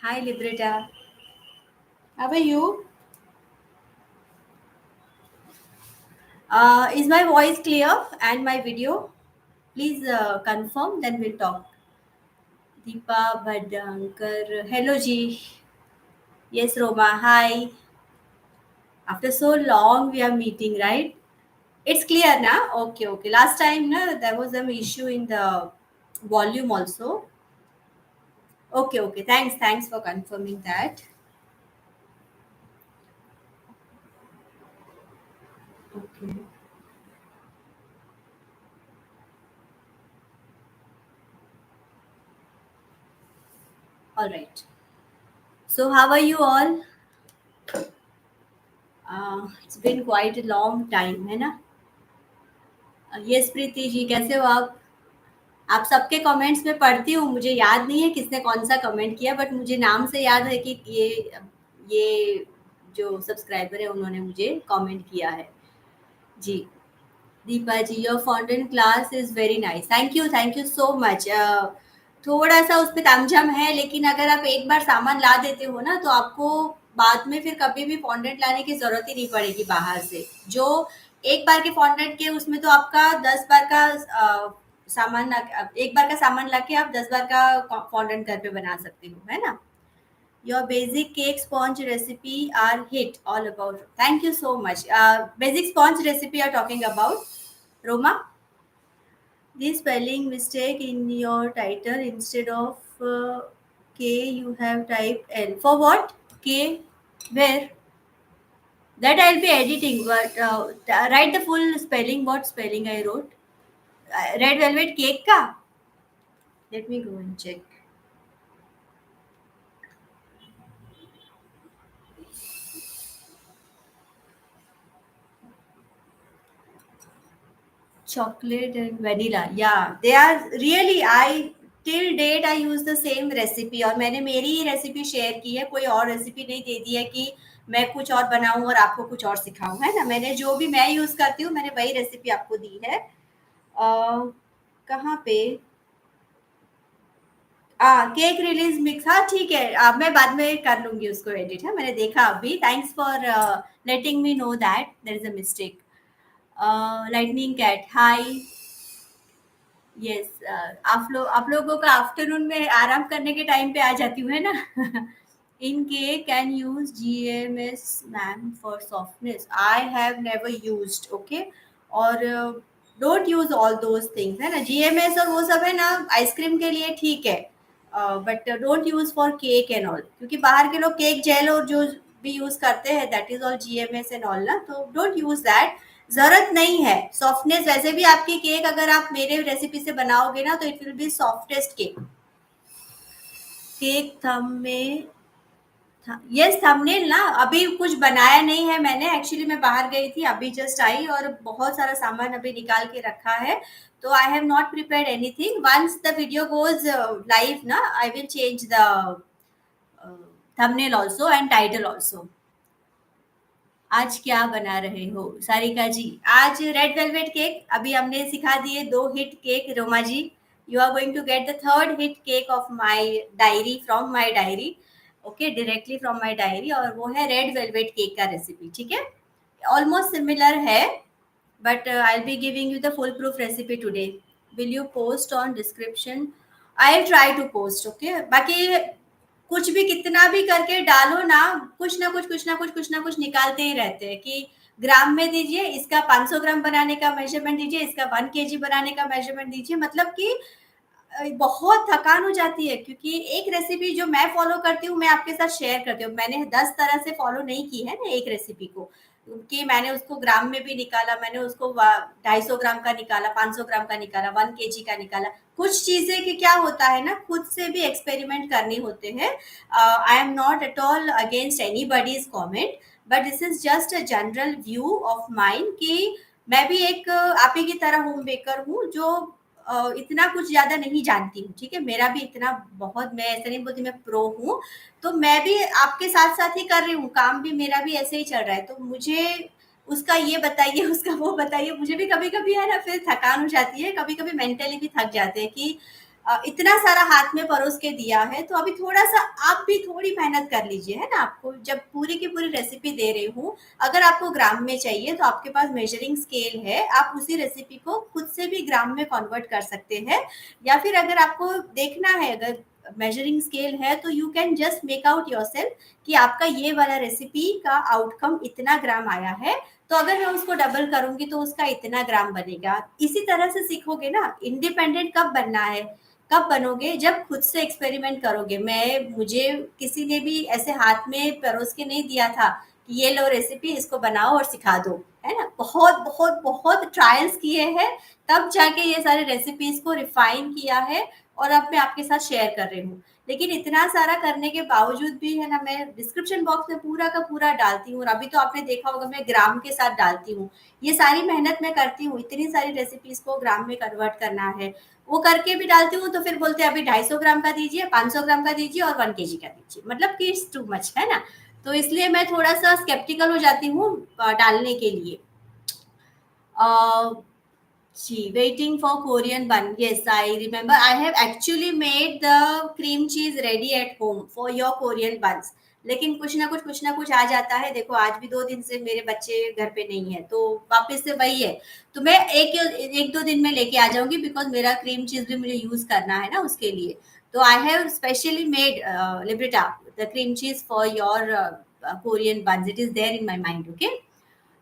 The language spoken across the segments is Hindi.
Hi, Libreta. How are you? Is my voice clear and my video? Please confirm, then we'll talk. Deepa Bhadankar. Hello, Ji. Yes, Roma. Hi. After so long, we are meeting, right? It's clear now? Okay, okay. Last time, na, there was some issue in the volume also. Okay, okay. Thanks for confirming that. Okay. All right. So, how are you all? It's been quite a long time, है ना? यस प्रीति जी, कैसे हो आप सबके कमेंट्स में पढ़ती हूँ, मुझे याद नहीं है किसने कौन सा कमेंट किया, बट मुझे नाम से याद है कि ये जो सब्सक्राइबर है उन्होंने मुझे कमेंट किया है। जी, Deepa ji, your fondant class is very nice. Thank you so much. थोड़ा सा उस पर तामझाम है, लेकिन अगर आप एक बार सामान ला देते हो ना, तो आपको बाद में फिर कभी भी फॉन्टेंट लाने की जरूरत ही नहीं पड़ेगी बाहर से। जो एक बार के फॉन्टेंट के उसमें तो आपका 10 बार का सामान एक बार का सामान लाके आप 10 बार का फॉन्टेंट घर पे बना सकते हो, है ना? Your basic cake sponge recipe are hit all about. Thank you so much. Basic sponge recipe are talking about. Roma, the spelling mistake in your title, instead of K, you have typed L. For what? K, where? That I'll be editing, but write the full spelling. What spelling I wrote? Red velvet cake ka? Let me go and check. Chocolate and vanilla. Yeah, they are really. I till date I use the same recipe, और मैंने मेरी ही रेसिपी शेयर की है, कोई और रेसिपी नहीं दे दी है कि मैं कुछ और बनाऊं और आपको कुछ और सिखाऊं, है ना? मैंने जो भी मैं यूज करती हूँ, मैंने वही रेसिपी आपको दी है। कहाँ पे? केक रिलीज मिक्स, हाँ ठीक है, अब मैं बाद में कर लूंगी उसको एडिट, है? मैंने देखा अभी। Thanks for letting me know that there is a mistake. Lightning cat, hi. Yes, आप लोगों का आफ्टरनून में आराम करने के टाइम पे आ जाती हूँ, है ना? इन के can use GMS ma'am for softness, I have never used, okay. और don't use all those things, है ना? जीएमएस और वो सब है ना, आइसक्रीम के लिए ठीक है, but don't use for cake and all, क्योंकि बाहर के लोग केक जेल और जो भी यूज करते हैं, that is all GMS and all ना, तो डोंट यूज दैट। जरूरत नहीं है सॉफ्टनेस। वैसे भी आपकी केक अगर आप मेरे रेसिपी से बनाओगे ना, तो it will B softest cake. Cake थम में यस, थंबनेल ना अभी कुछ बनाया नहीं है मैंने, एक्चुअली मैं बाहर गई थी, अभी जस्ट आई और बहुत सारा सामान अभी निकाल के रखा है, तो I have not prepared anything. Once the video goes live ना, I will change the thumbnail also and title also. आज क्या बना रहे हो सारिका जी? आज रेड वेलवेट केक, अभी हमने सिखा दिए दो hit cake. Roma ji, you are going to get the third hit cake of my diary, from my diary, okay, directly from my diary, और वो है रेड वेलवेट केक का रेसिपी, ठीक है? ऑलमोस्ट सिमिलर है, but I will be giving you the full proof recipe today. Will you post on description? I will try to post, okay. बाकी कुछ भी कितना भी करके डालो ना, कुछ ना कुछ निकालते ही रहते हैं कि ग्राम में दीजिए, इसका 500 ग्राम बनाने का मेजरमेंट दीजिए, इसका 1 केजी बनाने का मेजरमेंट दीजिए। मतलब कि बहुत थकान हो जाती है, क्योंकि एक रेसिपी जो मैं फॉलो करती हूँ मैं आपके साथ शेयर करती हूँ। मैंने 10 तरह से फॉलो नहीं की है ना एक रेसिपी को, कि मैंने उसको ग्राम में भी निकाला, मैंने उसको 250 ग्राम का निकाला, 500 ग्राम का निकाला, 1 केजी का निकाला। कुछ चीजें कि क्या होता है ना, खुद से भी एक्सपेरिमेंट करने होते हैं। I am not at all against any buddy's comment, but this is just a general view of mind कि मैं भी एक आप ही की तरह होम बेकर हूँ, जो इतना कुछ ज़्यादा नहीं जानती हूँ, ठीक है? मेरा भी इतना बहुत, मैं ऐसा नहीं बोलती मैं प्रो हूँ, तो मैं भी आपके साथ-साथ ही कर रही हूँ, काम भी मेरा भी ऐसे ही चल रहा है। तो मुझे उसका ये बताइए, उसका वो बताइए, मुझे भी कभी-कभी है ना फिर थकान हो जाती है, कभी-कभी मेंटली भी थक जाते हैं कि इतना सारा हाथ में परोस के दिया है, तो अभी थोड़ा-सा आप भी थोड़ी मेहनत कर लीजिए, है ना? आपको जब पूरी की पूरी रेसिपी दे रही हूँ, अगर आपको ग्राम में चाहिए तो आपके पास मेजरिंग स्केल है, आप उसी रेसिपी को खुद से भी ग्राम में कन्वर्ट कर सकते हैं। या फिर अगर आपको देखना है, अगर मेजरिंग स्केल है, तो you can just make out yourself कि आपका ये वाला रेसिपी का आउटकम इतना ग्राम आया है, तो अगर मैं उसको डबल करूंगी तो उसका इतना ग्राम बनेगा। इसी तरह से सीखोगे ना। इंडिपेंडेंट कब बनना है, कब बनोगे, जब खुद से एक्सपेरिमेंट करोगे। मुझे किसी ने भी ऐसे हाथ में परोस के नहीं दिया था कि ये लो रेसिपी, इसको बनाओ और सिखा दो, है ना? बहुत बहुत बहुत ट्रायल्स किए हैं, तब जाके ये सारे रेसिपीज को रिफाइन किया है, और अब मैं आपके साथ शेयर कर रही हूँ। लेकिन इतना सारा करने के बावजूद भी है ना, मैं डिस्क्रिप्शन बॉक्स में पूरा का पूरा डालती हूँ, और अभी तो आपने देखा होगा मैं ग्राम के साथ डालती हूँ। ये सारी मेहनत मैं करती हूँ, इतनी सारी रेसिपीज को ग्राम में कन्वर्ट करना है, वो करके भी डालती हूँ। तो फिर बोलते हैं अभी 250 ग्राम का दीजिए, 500 ग्राम का दीजिए और 1 केजी का दीजिए, मतलब कि इट्स टू मच, है ना? तो इसलिए मैं थोड़ा सा स्केप्टिकल हो जाती हूँ डालने के लिए। जी, waiting for Korean bun. Yes, I remember. I have actually made the cream cheese ready at home for your Korean buns. लेकिन कुछ ना कुछ आ जाता है। देखो आज भी 2 दिन से मेरे बच्चे घर पे नहीं है, तो वापस से वही है। तो मैं एक दो दिन में लेके आ जाऊंगी, बिकॉज मेरा क्रीम चीज भी मुझे यूज करना है ना उसके लिए। तो आई हैव स्पेशली मेड लिब्रिटा the cream cheese for your Korean buns. It is there in my mind. Okay.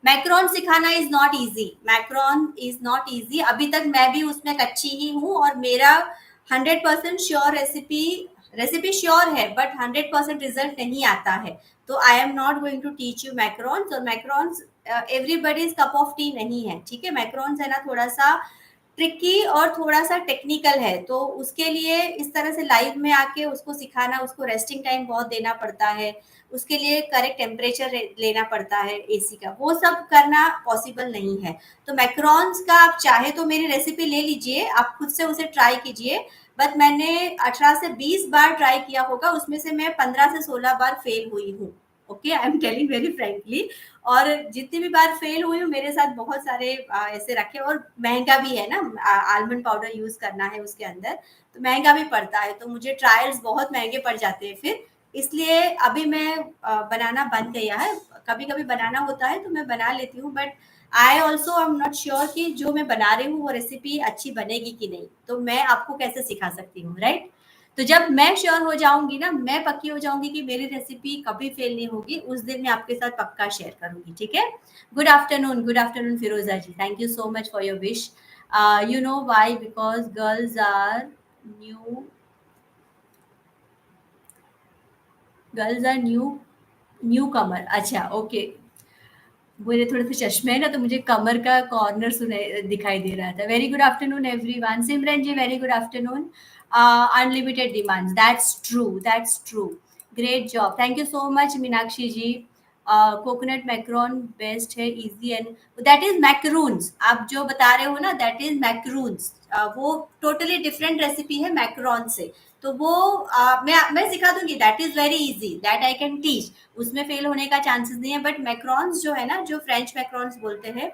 Macaron सिखाना is not easy, macaron is not easy. अभी तक मैं भी उसमें कच्ची ही हूँ, और मेरा 100% श्योर रेसिपी श्योर है, बट 100% रिजल्ट नहीं आता है। तो I am not going to teach you macarons. और macarons everybody's cup of tea नहीं है, ठीक है? मैक्रोन्स है ना थोड़ा सा ट्रिकी और थोड़ा सा टेक्निकल है, तो उसके लिए इस तरह से लाइव में आके उसको सिखाना, उसको रेस्टिंग टाइम बहुत देना पड़ता है, उसके लिए करेक्ट टेम्परेचर लेना पड़ता है एसी का, वो सब करना पॉसिबल नहीं है। तो मैक्रोन्स का आप चाहे तो मेरी रेसिपी ले लीजिए, आप खुद से उसे ट्राई कीजिए। बट मैंने 18 से 20 बार ट्राई किया होगा, उसमें से मैं 15 से 16 बार फेल हुई हूँ। Okay, I am telling very frankly. और जितनी भी बार फेल हुई हूँ, मेरे साथ बहुत सारे ऐसे रखे, और महंगा भी है ना, आलमंड पाउडर यूज करना है उसके अंदर, तो महंगा भी पड़ता है, तो मुझे ट्रायल्स बहुत महंगे पड़ जाते हैं फिर। इसलिए अभी मैं बनाना बंद किया है। कभी कभी बनाना होता है तो मैं बना लेती हूँ, but I also am not sure कि जो मैं बना रही हूँ वो रेसिपी अच्छी बनेगी कि नहीं, तो मैं आपको कैसे सिखा सकती हूँ, राइट? तो जब मैं श्योर हो जाऊंगी ना, मैं पक्की हो जाऊंगी कि मेरी रेसिपी कभी फेल नहीं होगी, उस दिन मैं आपके साथ पक्का शेयर करूंगी, ठीक है? Good afternoon Firoza ji, thank you so much for your wish. You know why? Because new girls are newcomer. अच्छा, ओके। मेरे थोड़े से चश्मे है ना, तो मुझे कमर का कॉर्नर सुने दिखाई दे रहा था। Very good afternoon everyone. Simran ji, very good afternoon. Unlimited demands, that's true. Great job, thank you so much Meenakshi ji. Coconut macaron best है, easy and that is macaroons. आप जो बता रहे हो ना, दैट इज मैक्रून्स। वो टोटली डिफरेंट रेसिपी है मैक्रोन से। तो वो मैं सिखा दूंगी, that is very easy, that I can teach. उसमें फेल होने का चांसेस नहीं है। बट मैक्रॉन्स जो है ना, जो फ्रेंच मैक्रॉन्स बोलते हैं,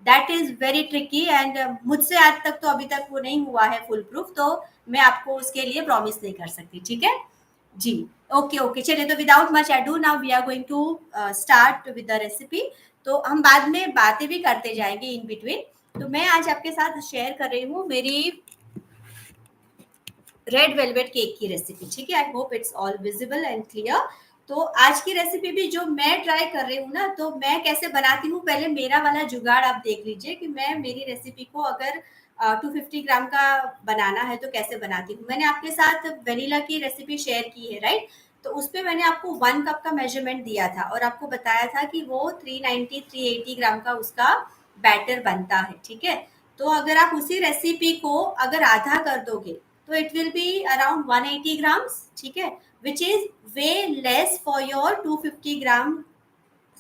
that is very tricky, and मुझसे आज तक तो अभी तक वो नहीं हुआ है फुल प्रूफ, तो मैं आपको उसके लिए प्रॉमिस नहीं कर सकती, ठीक है जी? ओके ओके, चलिए, तो without much ado now we are going to start with the recipe. तो हम बाद में बातें भी करते जाएंगे इन बिटवीन। तो मैं आज आपके साथ शेयर कर रही हूँ मेरी रेड वेलवेट केक की रेसिपी। ठीक है, I hope it's all visible and clear. तो आज की रेसिपी भी जो मैं ट्राई कर रही हूँ ना, तो मैं कैसे बनाती हूँ, पहले मेरा वाला जुगाड़ आप देख लीजिए कि मैं मेरी रेसिपी को अगर 250 ग्राम का बनाना है तो कैसे बनाती हूँ। मैंने आपके साथ वेनिला की रेसिपी शेयर की है, राइट? तो उसपे मैंने आपको 1 कप का मेजरमेंट दिया था और आपको बताया था कि वो 380 ग्राम का उसका बैटर बनता है। ठीक है, तो अगर आप उसी रेसिपी को अगर आधा कर दोगे तो it will be around 180 grams. ठीक है, which is way less for your 250 gram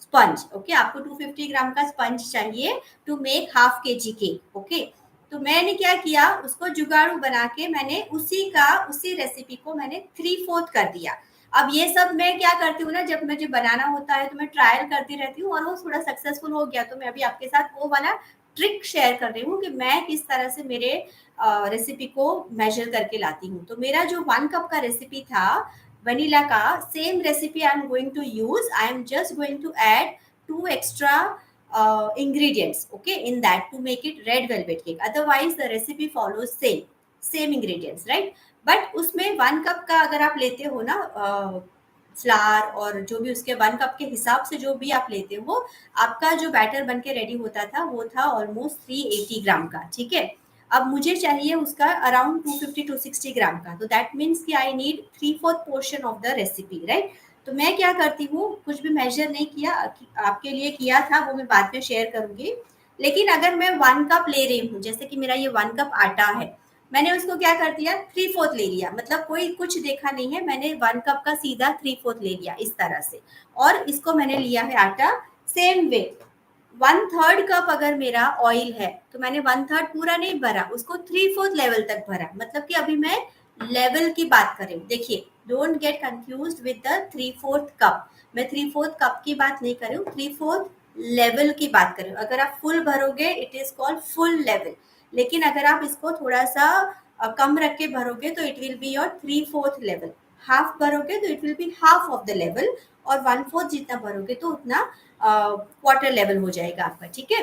sponge. Okay, आपको 250 ग्राम का स्पंज चाहिए to make half KG cake. Okay, तो मैंने क्या किया, उसको जुगाड़ू बना के मैंने उसी रेसिपी को मैंने 3/4 कर दिया। अब ये सब मैं क्या करती हूँ ना, जब मुझे बनाना होता है तो मैं ट्रायल करती रहती हूँ और वो थोड़ा सक्सेसफुल हो गया तो मैं अभी आपके साथ वो वाला ट्रिक शेयर कर रही हूँ कि मैं किस तरह से मेरे रेसिपी को मेजर करके लाती हूँ। तो मेरा जो 1 कप का रेसिपी था वनीला का, same recipe I am going to use. I am just going to add 2 extra ingredients, okay, in that to make it red velvet cake. Otherwise the recipe follows same ingredients, right? But उसमें 1 कप का अगर आप लेते हो ना फ्लावर, और जो भी उसके 1 कप के हिसाब से जो भी आप लेते हो, आपका जो बैटर बन के रेडी होता था वो था ऑलमोस्ट 380 ग्राम का। ठीक है, अब मुझे चाहिए उसका अराउंड 250 to 260 ग्राम का, तो दैट मीन्स कि I need 3/4 portion of the recipe, right? तो मैं क्या करती हूँ, कुछ भी मेजर नहीं किया, आपके लिए किया था वो मैं बाद में शेयर करूंगी। लेकिन अगर मैं 1 कप ले रही हूँ, जैसे कि मेरा ये 1 कप आटा है, मैंने उसको क्या कर दिया, 3/4 ले लिया, मतलब कोई कुछ देखा नहीं है, मैंने 1 कप का सीधा 3/4 ले लिया इस तरह से। और इसको मैंने लिया है आटा सेम वे। 1/3 कप अगर मेरा ऑयल है तो मैंने 1/3 पूरा नहीं भरा, उसको 3/4 लेवल तक भरा। मतलब कि अभी मैं लेवल की बात कर रही हूँ। देखिए, don't get confuse with the 3/4 cup. मैं 3/4 कप की बात नहीं कर रही हूँ, 3/4 लेवल की बात कर रही हूँ। अगर आप फुल भरोगे it is called full level, लेकिन अगर आप इसको थोड़ा सा कम रख के भरोगे तो it will be your 3/4 level. Half भरोगे तो it will be half of the level, और 1/4 जितना भरोगे तो उतना क्वार्टर लेवल हो जाएगा आपका। ठीक है,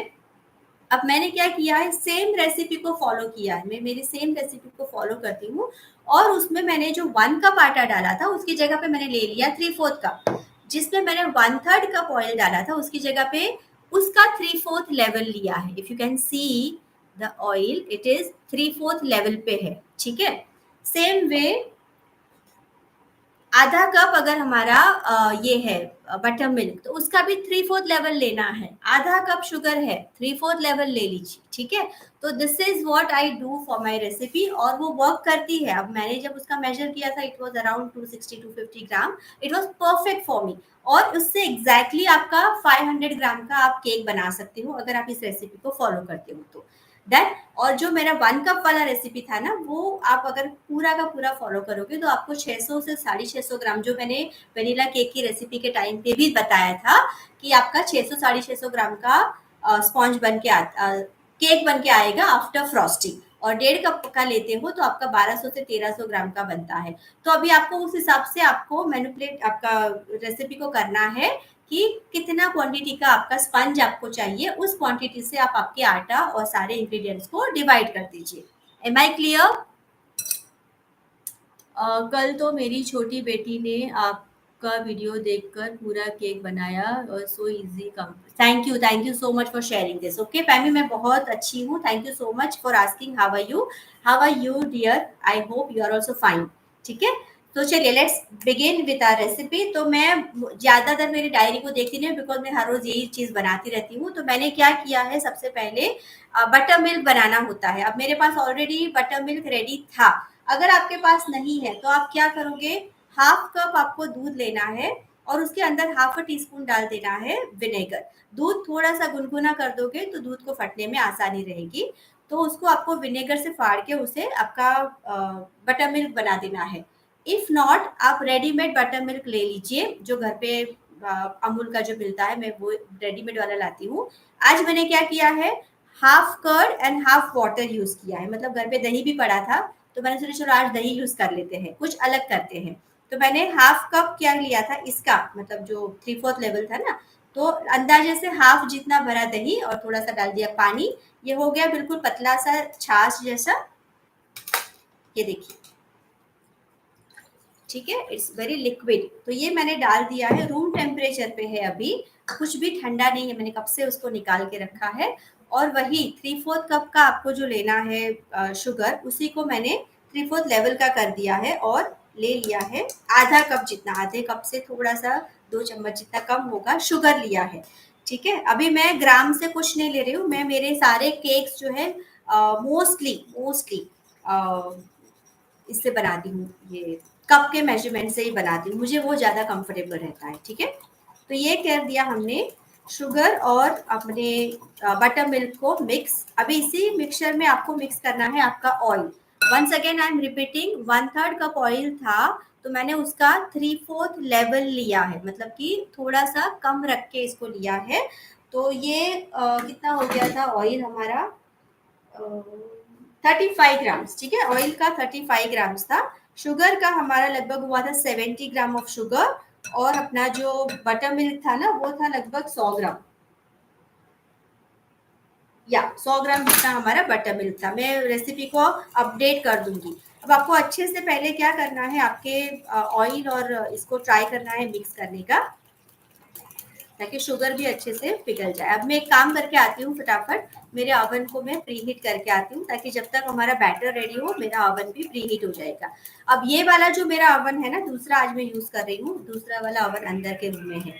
अब मैंने क्या किया है, सेम रेसिपी को फॉलो किया है, मैं मेरी सेम रेसिपी को फॉलो करती हूँ। और उसमें मैंने जो 1 कप आटा डाला था उसकी जगह पे मैंने ले लिया 3/4 कप। जिसमें मैंने 1/3 कप ऑयल डाला था उसकी जगह पे उसका 3/4 लेवल लिया है। If you can see the oil, it is 3/4 level पे है। ठीक है, सेम वे आधा कप अगर हमारा ये है बटर मिल्क, तो उसका भी 3/4 लेवल लेना है। आधा कप शुगर है, 3/4 लेवल ले लीजिए। ठीक है, तो this is what I do for my recipe, और वो वर्क करती है। अब मैंने जब उसका मेजर किया था it was around 260 to 250 gram, it was perfect for me. और उससे एग्जैक्टली आपका 500 ग्राम का आप केक बना सकते हो अगर आप इस रेसिपी को फॉलो करते हो तो। डन। और जो मेरा 1 कप वाला रेसिपी था ना, वो आप अगर पूरा का पूरा फॉलो करोगे तो आपको 600 से 650 ग्राम, जो मैंने वेनिला केक की रेसिपी के टाइम पे भी बताया था कि आपका 600 650 ग्राम का स्पॉन्ज बन के केक बन के आएगा आफ्टर फ्रॉस्टिंग। और 1.5 कप का लेते हो तो आपका 1200 से 1300 ग्राम का बनता है। तो अभी आपको उस हिसाब से आपको मैनिपुलेट आपका रेसिपी को करना है कि कितना क्वांटिटी का आपका स्पंज आपको चाहिए, उस क्वांटिटी से आप आपके आटा और सारे इंग्रेडिएंट्स को डिवाइड कर दीजिए। Am I clear? कल तो मेरी छोटी बेटी ने आपका वीडियो देखकर पूरा केक बनाया और so easy come. Thank you so much for sharing this. Okay family, मैं बहुत अच्छी हूँ। Thank you so much for asking how are you dear. I hope you are also fine. ठीक है, तो चलिए let's begin with our recipe. तो मैं ज़्यादातर मेरी डायरी को देखती नहीं, बिकॉज मैं हर रोज़ यही चीज़ बनाती रहती हूँ। तो मैंने क्या किया है, सबसे पहले बटर मिल्क बनाना होता है। अब मेरे पास ऑलरेडी बटर मिल्क रेडी था। अगर आपके पास नहीं है तो आप क्या करोगे, 1/2 कप आपको दूध लेना है और उसके अंदर 1/2 टीस्पून डाल देना है विनेगर। दूध थोड़ा सा गुनगुना कर दोगे तो दूध को फटने में आसानी रहेगी। तो उसको आपको विनेगर से फाड़ के उसे आपका बटर मिल्क बना देना है। इफ नॉट, आप रेडीमेड बटर मिल्क ले लीजिए, जो घर पे अमूल का जो मिलता है, मैं वो रेडीमेड वाला लाती हूँ। आज मैंने क्या किया है, 1/2 कर्ड एंड 1/2 वाटर यूज किया है। मतलब घर पे दही भी पड़ा था तो मैंने सोचा चलो आज दही यूज कर लेते हैं, कुछ अलग करते हैं। तो मैंने 1/2 कप क्या लिया था इसका, मतलब जो 3/4 लेवल था ना, तो अंदाजे से हाफ जितना भरा दही और थोड़ा सा डाल दिया पानी। ये हो गया बिल्कुल पतला सा छाछ जैसा। ये देखिए, ठीक है, इट्स वेरी लिक्विड। तो ये मैंने डाल दिया है, रूम टेम्परेचर पे है अभी, कुछ भी ठंडा नहीं है, मैंने कब से उसको निकाल के रखा है। और वही 3/4 कप का आपको जो लेना है शुगर, उसी को मैंने 3/4 लेवल का कर दिया है और ले लिया है आधा कप जितना, आधे कप से थोड़ा सा 2 चम्मच जितना कम होगा शुगर लिया है। ठीक है, अभी मैं ग्राम से कुछ नहीं ले रही हूँ, मैं मेरे सारे केक्स जो है मोस्टली मोस्टली इससे बनाती हूँ, ये कप के मेजरमेंट से ही बनाती हूँ, मुझे वो ज़्यादा कंफर्टेबल रहता है। ठीक है, तो ये कर दिया हमने शुगर और अपने बटर मिल्क को मिक्स। अभी इसी मिक्सचर में आपको मिक्स करना है आपका oil. Once again I am repeating, 1/3 cup oil था तो मैंने उसका 3/4 लेवल लिया है, मतलब कि थोड़ा सा कम रख के इसको लिया है। तो ये कितना हो गया था ऑयल हमारा, 35 ग्राम्स। ठीक है, ऑयल का 35 ग्राम्स था, शुगर का हमारा लगभग हुआ था 70 ग्राम ऑफ शुगर, और अपना जो बटर मिल्क था ना वो था लगभग 100 ग्राम, या 100 ग्राम जितना हमारा बटर मिल्क था। मैं रेसिपी को अपडेट कर दूंगी। अब आपको अच्छे से पहले क्या करना है, आपके ऑयल और इसको ट्राई करना है मिक्स करने का, ताकि शुगर भी अच्छे से पिघल जाए। अब मैं एक काम करके आती हूँ फटाफट, मेरे ओवन को मैं प्री हीट करके आती हूँ, ताकि जब तक हमारा बैटर रेडी हो मेरा ओवन भी प्री हीट हो जाएगा। अब ये वाला जो मेरा ओवन है ना, दूसरा आज मैं यूज कर रही हूँ, दूसरा वाला ओवन अंदर के रूम में है,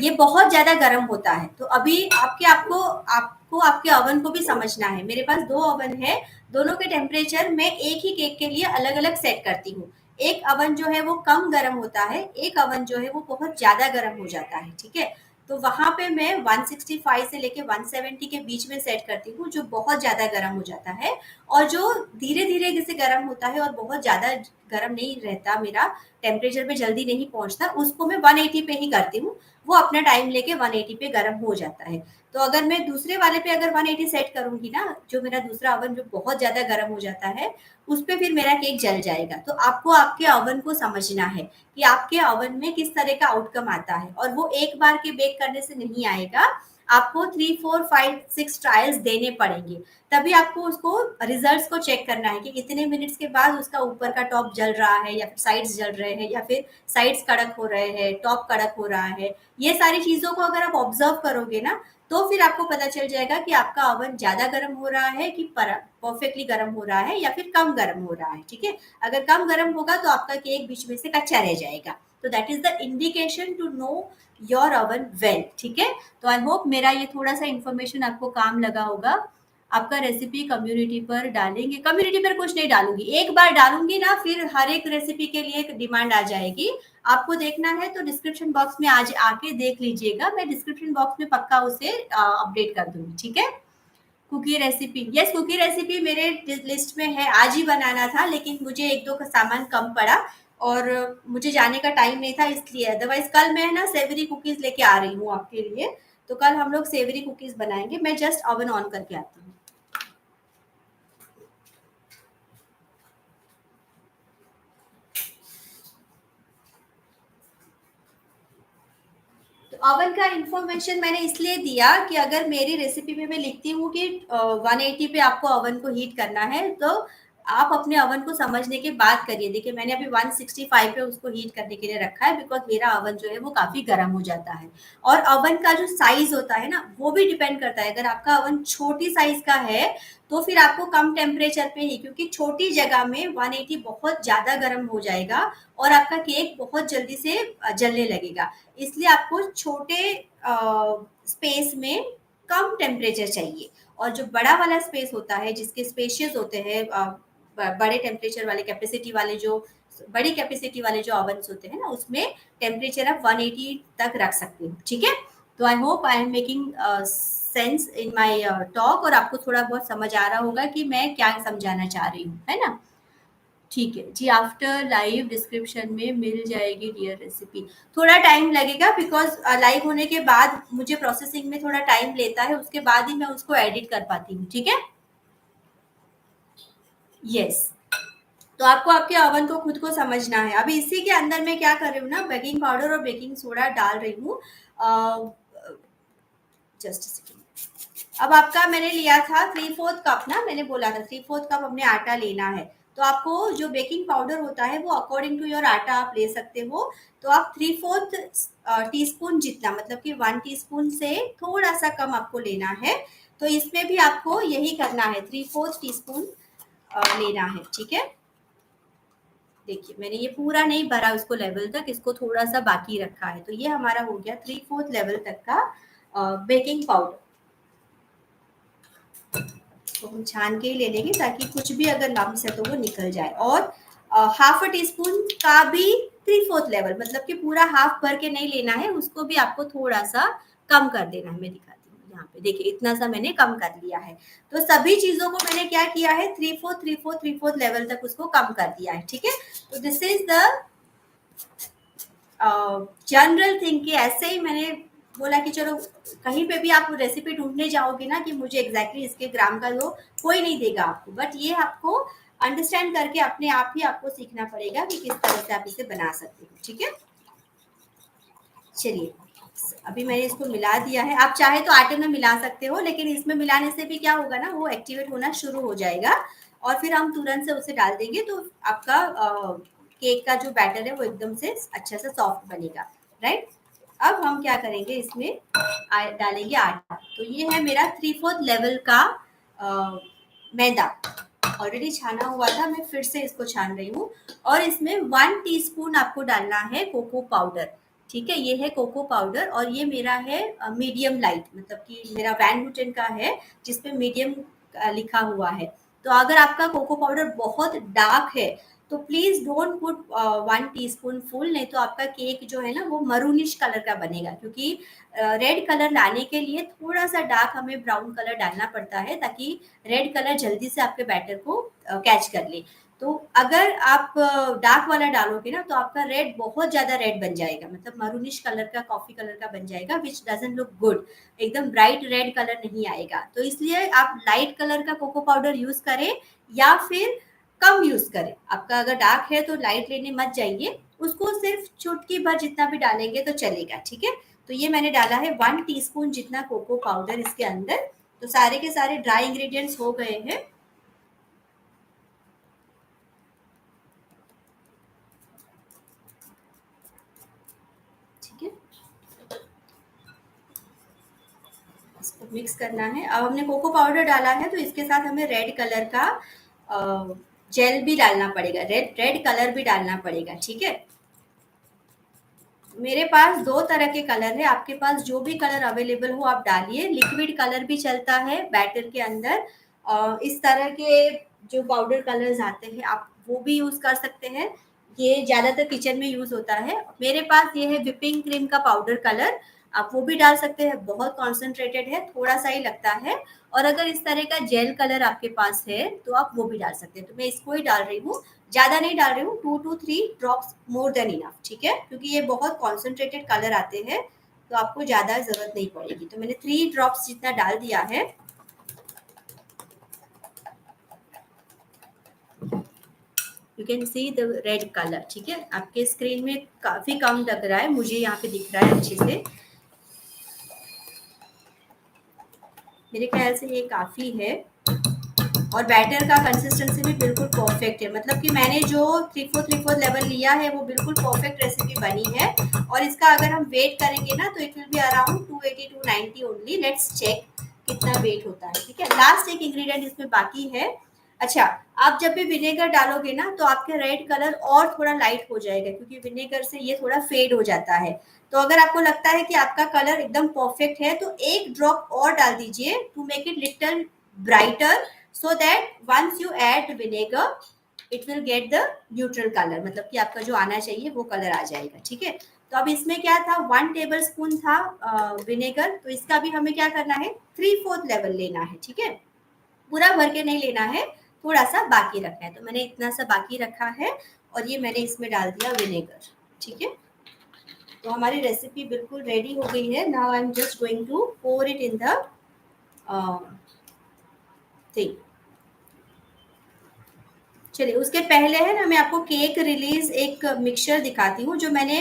ये बहुत ज्यादा गर्म होता है। तो अभी आपको आपको आपके ओवन को भी समझना है। मेरे पास 2 ओवन है, दोनों के टेम्परेचर मैं एक ही केक के लिए अलग अलग सेट करती हूँ। एक ओवन जो है वो कम गर्म होता है, एक ओवन जो है वो बहुत ज्यादा गर्म हो जाता है। ठीक है, तो वहां पे मैं 165 से लेके 170 के बीच में सेट करती हूँ, जो बहुत ज्यादा गर्म हो जाता है। और जो धीरे धीरे जैसे गर्म होता है और बहुत ज्यादा गर्म नहीं रहता, मेरा टेम्परेचर पे जल्दी नहीं पहुंचता, उसको मैं 180 पे ही करती हूँ। वो अपना टाइम लेके 180 पे गर्म हो जाता है। तो अगर मैं दूसरे वाले पे अगर 180 सेट करूंगी ना, जो मेरा दूसरा ओवन जो बहुत ज्यादा गर्म हो जाता है, उस पे फिर मेरा केक जल जाएगा। तो आपको आपके ओवन को समझना है कि आपके ओवन में किस तरह का आउटकम आता है, और वो एक बार के बेक करने से नहीं आएगा, आपको 3 4 5 6 ट्रायल्स देने पड़ेंगे, तभी आपको उसको रिजल्ट्स को चेक करना है कि इतने मिनट्स के बाद उसका ऊपर का टॉप जल रहा है, या फिर साइड्स जल रहे हैं, या फिर साइड्स कड़क हो रहे हैं, टॉप कड़क हो रहा है। ये सारी चीजों को अगर आप ऑब्जर्व करोगे ना, तो फिर आपको पता चल जाएगा कि आपका ओवन ज्यादा गर्म हो रहा है कि परफेक्टली गर्म हो रहा है, या फिर कम गर्म हो रहा है। ठीक है, अगर कम गर्म होगा तो आपका केक बीच में से कच्चा रह जाएगा। तो that is the indication to know your oven well. ठीक है, तो आई होप मेरा ये थोड़ा सा इन्फॉर्मेशन आपको काम लगा होगा। आपका रेसिपी कम्युनिटी पर डालेंगे, कम्युनिटी पर कुछ नहीं डालूंगी, एक बार डालूंगी ना फिर हर एक रेसिपी के लिए एक डिमांड आ जाएगी। आपको देखना है तो डिस्क्रिप्शन बॉक्स में आज आके देख लीजिएगा, मैं डिस्क्रिप्शन बॉक्स में पक्का उसे अपडेट कर दूंगी। ठीक है, cookie recipe, yes cookie recipe मेरे लिस्ट में है, आज ही बनाना था, लेकिन मुझे एक दो का सामान कम पड़ा और मुझे जाने का टाइम नहीं था इसलिए। अदरवाइज कल मैं ना सेवरी कुकीज लेके आ रही हूँ आपके लिए, तो कल हम लोग सेवरी कुकीज बनाएंगे। मैं जस्ट ओवन ऑन करके आती हूँ। तो ओवन का इंफॉर्मेशन मैंने इसलिए दिया कि अगर मेरी रेसिपी में मैं लिखती हूँ कि 180 पे आपको ओवन को हीट करना है, तो आप अपने ओवन को समझने के बाद करिए। देखिए मैंने अभी 165 पे उसको हीट करने के लिए रखा है, बिकॉज मेरा ओवन जो है वो काफी गर्म हो जाता है। और ओवन का जो साइज होता है ना, वो भी डिपेंड करता है। अगर आपका ओवन छोटी साइज का है तो फिर आपको कम टेम्परेचर पे ही, क्योंकि छोटी जगह में 180 बहुत ज्यादा गर्म हो जाएगा और आपका केक बहुत जल्दी से जलने लगेगा। इसलिए आपको छोटे स्पेस में कम टेम्परेचर चाहिए। और जो बड़ा वाला स्पेस होता है, जिसके स्पेशियस होते हैं, बड़े टेम्परेचर वाले, कैपेसिटी वाले जो बड़ी कैपेसिटी वाले जो ओवन्स होते हैं ना, उसमें टेम्परेचर आप 180 तक रख सकते हो। ठीक है, तो I hope I am making sense in my talk, और आपको थोड़ा बहुत समझ आ रहा होगा कि मैं क्या समझाना चाह रही हूँ, है ना। ठीक है जी, आफ्टर लाइव डिस्क्रिप्शन में मिल जाएगी डियर रेसिपी। थोड़ा टाइम लगेगा, बिकॉज लाइव होने के बाद मुझे प्रोसेसिंग में थोड़ा टाइम लेता है, उसके बाद ही मैं उसको एडिट कर पाती हूँ। ठीक है, यस। तो आपको आपके ओवन को खुद को समझना है। अभी इसी के अंदर मैं क्या कर रही हूँ ना, बेकिंग पाउडर और बेकिंग सोडा डाल रही हूँ। Just second. अब आपका मैंने लिया था 3/4 कप ना, मैंने बोला था 3/4 कप हमने आटा लेना है। तो आपको जो बेकिंग पाउडर होता है वो अकॉर्डिंग टू योर आटा आप ले सकते हो। तो आप 3/4 टीस्पून जितना, मतलब कि 1 टीस्पून से थोड़ा सा कम आपको लेना है। तो इसमें भी आपको यही करना है, 3/4 टीस्पून लेना है, ठीक है। देखिए मैंने ये पूरा नहीं भरा उसको लेवल तक, इसको थोड़ा सा बाकी रखा है। तो ये हमारा हो गया 3/4 लेवल तक का बेकिंग पाउडर। तो हम छान के ही ले लेंगे ताकि कुछ भी अगर लम्स है तो वो निकल जाए। और हाफ अ टी स्पून का भी 3/4 लेवल, मतलब कि पूरा हाफ भर के नहीं लेना है, उसको भी आपको थोड़ा सा कम कर देना है। मैं दिखाती हूँ यहाँ पे, देखिए इतना सा मैंने कम कर लिया है। तो सभी चीजों को मैंने क्या किया है, 3/4 लेवल तक उसको कम कर दिया है, ठीक है। तो this is the general thing कि ऐसे ही मैंने बोला कि चलो कहीं पे भी आप रेसिपी ढूंढने जाओगे ना कि मुझे एग्जैक्टली इसके ग्राम का लो, कोई नहीं देगा आपको, बट ये आपको अंडरस्टैंड करके अपने आप ही आपको सीखना पड़ेगा कि किस तरह से आप इसे बना सकते हो, ठीक है। चलिए अभी मैंने इसको मिला दिया है। आप चाहे तो आटे में मिला सकते हो, लेकिन इसमें मिलाने से भी क्या होगा ना, वो एक्टिवेट होना शुरू हो जाएगा और फिर हम तुरंत से उसे डाल देंगे तो आपका केक का जो बैटर है वो एकदम से अच्छा सा सॉफ्ट बनेगा, राइट। अब हम क्या करेंगे, इसमें डालेंगे आटा। तो ये है मेरा 3/4 लेवल का मैदा, ऑलरेडी छाना हुआ था, मैं फिर से इसको छान रही हूँ। और इसमें 1 टीस्पून आपको डालना है कोको पाउडर, ठीक है। ये है कोको पाउडर और ये मेरा है मीडियम लाइट, मतलब कि मेरा वैन ब्यूटेन का है जिसपे मीडियम लिखा हुआ है। तो अगर आपका कोको पाउडर बहुत डार्क है तो please don't put 1 teaspoon full, नहीं तो आपका केक जो है ना वो मरूनिश कलर का बनेगा, क्योंकि रेड कलर लाने के लिए थोड़ा सा डार्क हमें ब्राउन कलर डालना पड़ता है ताकि रेड कलर जल्दी से आपके बैटर को कैच कर ले। तो अगर आप डार्क वाला डालोगे ना तो आपका रेड बहुत ज्यादा रेड बन जाएगा, मतलब मरूनिश कलर का, कॉफी कलर का बन जाएगा, विच डजंट लुक गुड। एकदम ब्राइट रेड कलर नहीं आएगा। तो इसलिए आप लाइट कलर का कोको पाउडर यूज करें या फिर कम यूज करें। आपका अगर डार्क है तो लाइट लेने मत जाइए, उसको सिर्फ चुटकी भर जितना भी डालेंगे तो चलेगा, ठीक है। तो ये मैंने डाला है 1 टीस्पून जितना कोको पाउडर इसके अंदर। तो सारे के सारे ड्राई इंग्रेडिएंट्स हो गए हैं। ठीक है, इसको मिक्स करना है। अब हमने कोको पाउडर डाला है तो इसके साथ हमें रेड कलर का जेल भी डालना पड़ेगा, रेड रेड कलर भी डालना पड़ेगा, ठीक है। मेरे पास 2 तरह के कलर है, आपके पास जो भी कलर अवेलेबल हो आप डालिए। लिक्विड कलर भी चलता है बैटर के अंदर, इस तरह के जो पाउडर कलर्स आते हैं आप वो भी यूज कर सकते हैं। ये ज्यादातर किचन में यूज होता है। मेरे पास ये है विपिंग क्रीम का पाउडर कलर, आप वो भी डाल सकते हैं, बहुत कॉन्सेंट्रेटेड है, थोड़ा सा ही लगता है। और अगर इस तरह का जेल कलर आपके पास है तो आप वो भी डाल सकते हैं। तो मैं इसको ही डाल रही हूँ, ज्यादा नहीं डाल रही हूँ, 2 to 3 drops more than enough, ठीक है, क्योंकि ये बहुत कॉन्सेंट्रेटेड कलर आते हैं तो आपको ज्यादा जरूरत नहीं पड़ेगी। तो मैंने 3 ड्रॉप्स जितना डाल दिया है। You can see the red colour, ठीक है। आपके स्क्रीन में काफी कम लग रहा है, मुझे यहाँ पे दिख रहा है अच्छे से। मेरे ख्याल से ये काफी है और बैटर का कंसिस्टेंसी भी बिल्कुल परफेक्ट है, मतलब कि मैंने जो 3/4 लेवल लिया है वो बिल्कुल परफेक्ट रेसिपी बनी है। और इसका अगर हम वेट करेंगे ना तो it will be around 280 to 90 only. Let's check कितना वेट होता है, ठीक है। लास्ट एक इंग्रेडिएंट इसमें बाकी है। अच्छा, आप जब भी विनेगर डालोगे ना तो आपके रेड कलर और थोड़ा लाइट हो जाएगा, क्योंकि विनेगर से ये थोड़ा फेड हो जाता है। तो अगर आपको लगता है कि आपका कलर एकदम परफेक्ट है तो एक ड्रॉप और डाल दीजिए to make it little brighter, so that once you add vinegar it will get the neutral color, मतलब कि आपका जो आना चाहिए वो कलर आ जाएगा, ठीक है। तो अब इसमें क्या था, 1 टेबल स्पून था विनेगर, तो इसका भी हमें क्या करना है, 3/4 लेवल लेना है, ठीक है। पूरा भर के नहीं लेना है, थोड़ा सा बाकी रखना है। तो मैंने इतना सा बाकी रखा है और ये मैंने इसमें डाल दिया विनेगर, ठीक है। तो हमारी रेसिपी बिल्कुल रेडी हो गई है। Now I am just going to pour it in the thing. चलिए उसके पहले है ना, मैं आपको केक रिलीज एक मिक्सचर दिखाती हूँ जो मैंने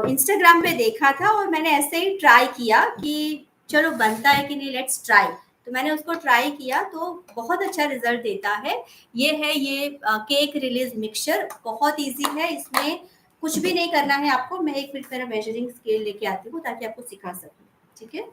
इंस्टाग्राम पे देखा था और मैंने ऐसे ही ट्राई किया कि चलो बनता है कि नहीं, लेट्स ट्राई। तो मैंने उसको ट्राई किया तो बहुत अच्छा रिजल्ट देता है। ये है ये केक रिलीज मिक्सचर, बहुत इजी है, इसमें कुछ भी नहीं करना है आपको। मैं 1 मिनट मेरा मेजरिंग स्केल लेके आती हूँ ताकि आपको सिखा सकूँ, ठीक है।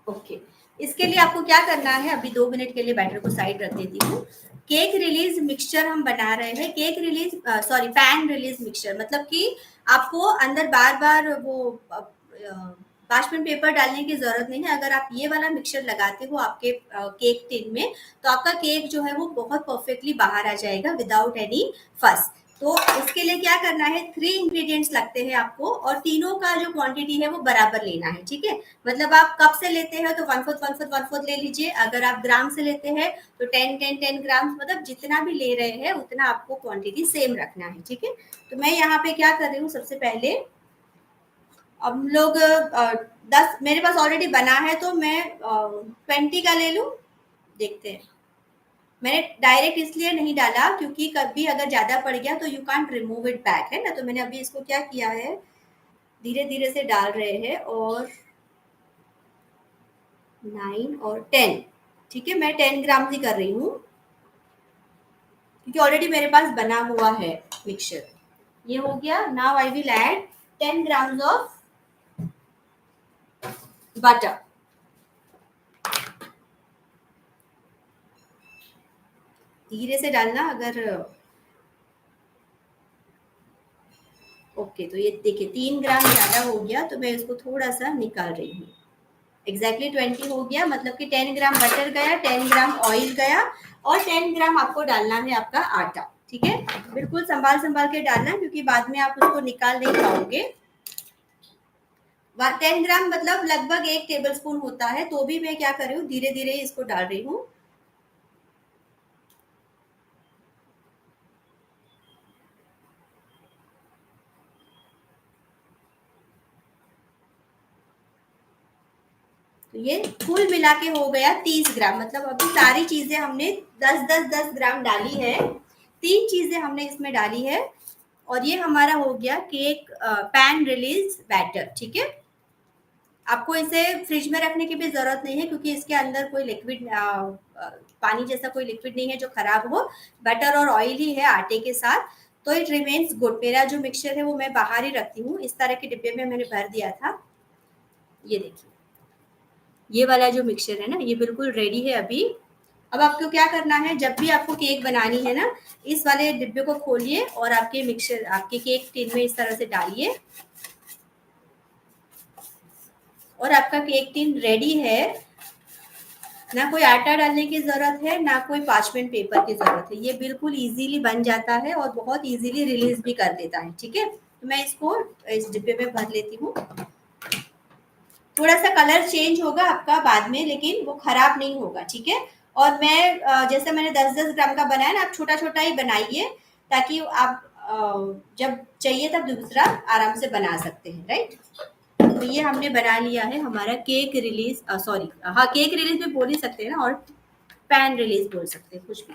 ओके, इसके लिए आपको क्या करना है, अभी 2 मिनट के लिए बैटर को साइड रख देती हूँ। केक रिलीज मिक्सचर हम बना रहे हैं, cake release sorry pan release mixture, मतलब कि आपको अंदर बार बार वो पार्चमेंट पेपर डालने की जरूरत नहीं है। अगर आप ये वाला मिक्सचर लगाते हो आपके केक टिन में, तो आपका केक जो है वो बहुत परफेक्टली बाहर आ जाएगा विदाउट एनी फस। तो इसके लिए क्या करना है, 3 इंग्रेडिएंट्स लगते हैं आपको, और तीनों का जो क्वांटिटी है वो बराबर लेना है, ठीक है। मतलब आप कप से लेते हैं तो 1/4 ले लीजिए, अगर आप ग्राम से लेते हैं तो 10 ग्राम, मतलब जितना भी ले रहे हैं उतना आपको क्वांटिटी सेम रखना है, ठीक है। तो मैं यहाँ पे क्या कर रही हूँ, सबसे पहले हम लोग 10, मेरे पास ऑलरेडी बना है तो मैं 20 का ले लूँ, देखते हैं। मैंने डायरेक्ट इसलिए नहीं डाला क्योंकि कभी अगर ज्यादा पड़ गया तो you can't remove it back, है ना। तो मैंने अभी इसको क्या किया है, धीरे धीरे से डाल रहे हैं, और 9 और 10, ठीक है। मैं 10 ग्राम ही कर रही हूँ क्योंकि ऑलरेडी मेरे पास बना हुआ है मिक्सचर। ये हो गया। Now I will add 10 grams of butter. धीरे से डालना अगर। ओके, तो ये देखिए 3 ग्राम ज्यादा हो गया, तो मैं इसको थोड़ा सा निकाल रही हूँ। एग्जैक्टली 20 हो गया, मतलब कि 10 ग्राम बटर गया, 10 ग्राम ऑयल गया, और 10 ग्राम आपको डालना है आपका आटा, ठीक है। बिल्कुल संभाल संभाल के डालना क्योंकि बाद में आप उसको निकाल नहीं पाओगे। 10 ग्राम मतलब लगभग 1 टेबल स्पून होता है, तो भी मैं क्या कर रही हूँ, धीरे धीरे इसको डाल रही हूँ। तो ये कुल मिला के हो गया 30 ग्राम, मतलब अभी सारी चीजें हमने 10 10 10 ग्राम डाली है, 3 चीजें हमने इसमें डाली है, और ये हमारा हो गया केक पैन रिलीज बैटर, ठीक है। आपको इसे फ्रिज में रखने की भी जरूरत नहीं है क्योंकि इसके अंदर कोई लिक्विड पानी जैसा कोई लिक्विड नहीं है जो खराब हो। बटर और ऑयल ही है आटे के साथ, तो इट रिमेन्स गुड। मेरा जो मिक्सचर है वो मैं बाहर ही रखती हूँ, इस तरह के डिब्बे में मैंने भर दिया था। ये देखिए, ये वाला जो मिक्सचर है ना, ये बिल्कुल रेडी है अभी। अब आपको क्या करना है, जब भी आपको केक बनानी है ना, इस वाले डिब्बे को खोलिए और आपके मिक्सचर आपके केक टिन में इस तरह से डालिए, और आपका केक टिन रेडी है। ना कोई आटा डालने की जरूरत है, ना कोई पार्चमेंट पेपर की जरूरत है, ये बिल्कुल इजीली बन जाता है और बहुत इजीली रिलीज भी कर देता है, ठीक है। तो मैं इसको इस डिब्बे में भर लेती हूँ। थोड़ा सा कलर चेंज होगा आपका बाद में, लेकिन वो खराब नहीं होगा, ठीक है। और मैं जैसे मैंने 10 10 ग्राम का बनाया ना, आप छोटा छोटा ही बनाइए ताकि आप जब चाहिए तब दूसरा आराम से बना सकते हैं, राइट। तो ये हमने बना लिया है हमारा केक रिलीज, सॉरी हाँ केक रिलीज भी बोल ही सकते हैं ना, और पैन रिलीज बोल सकते हैं, कुछ भी,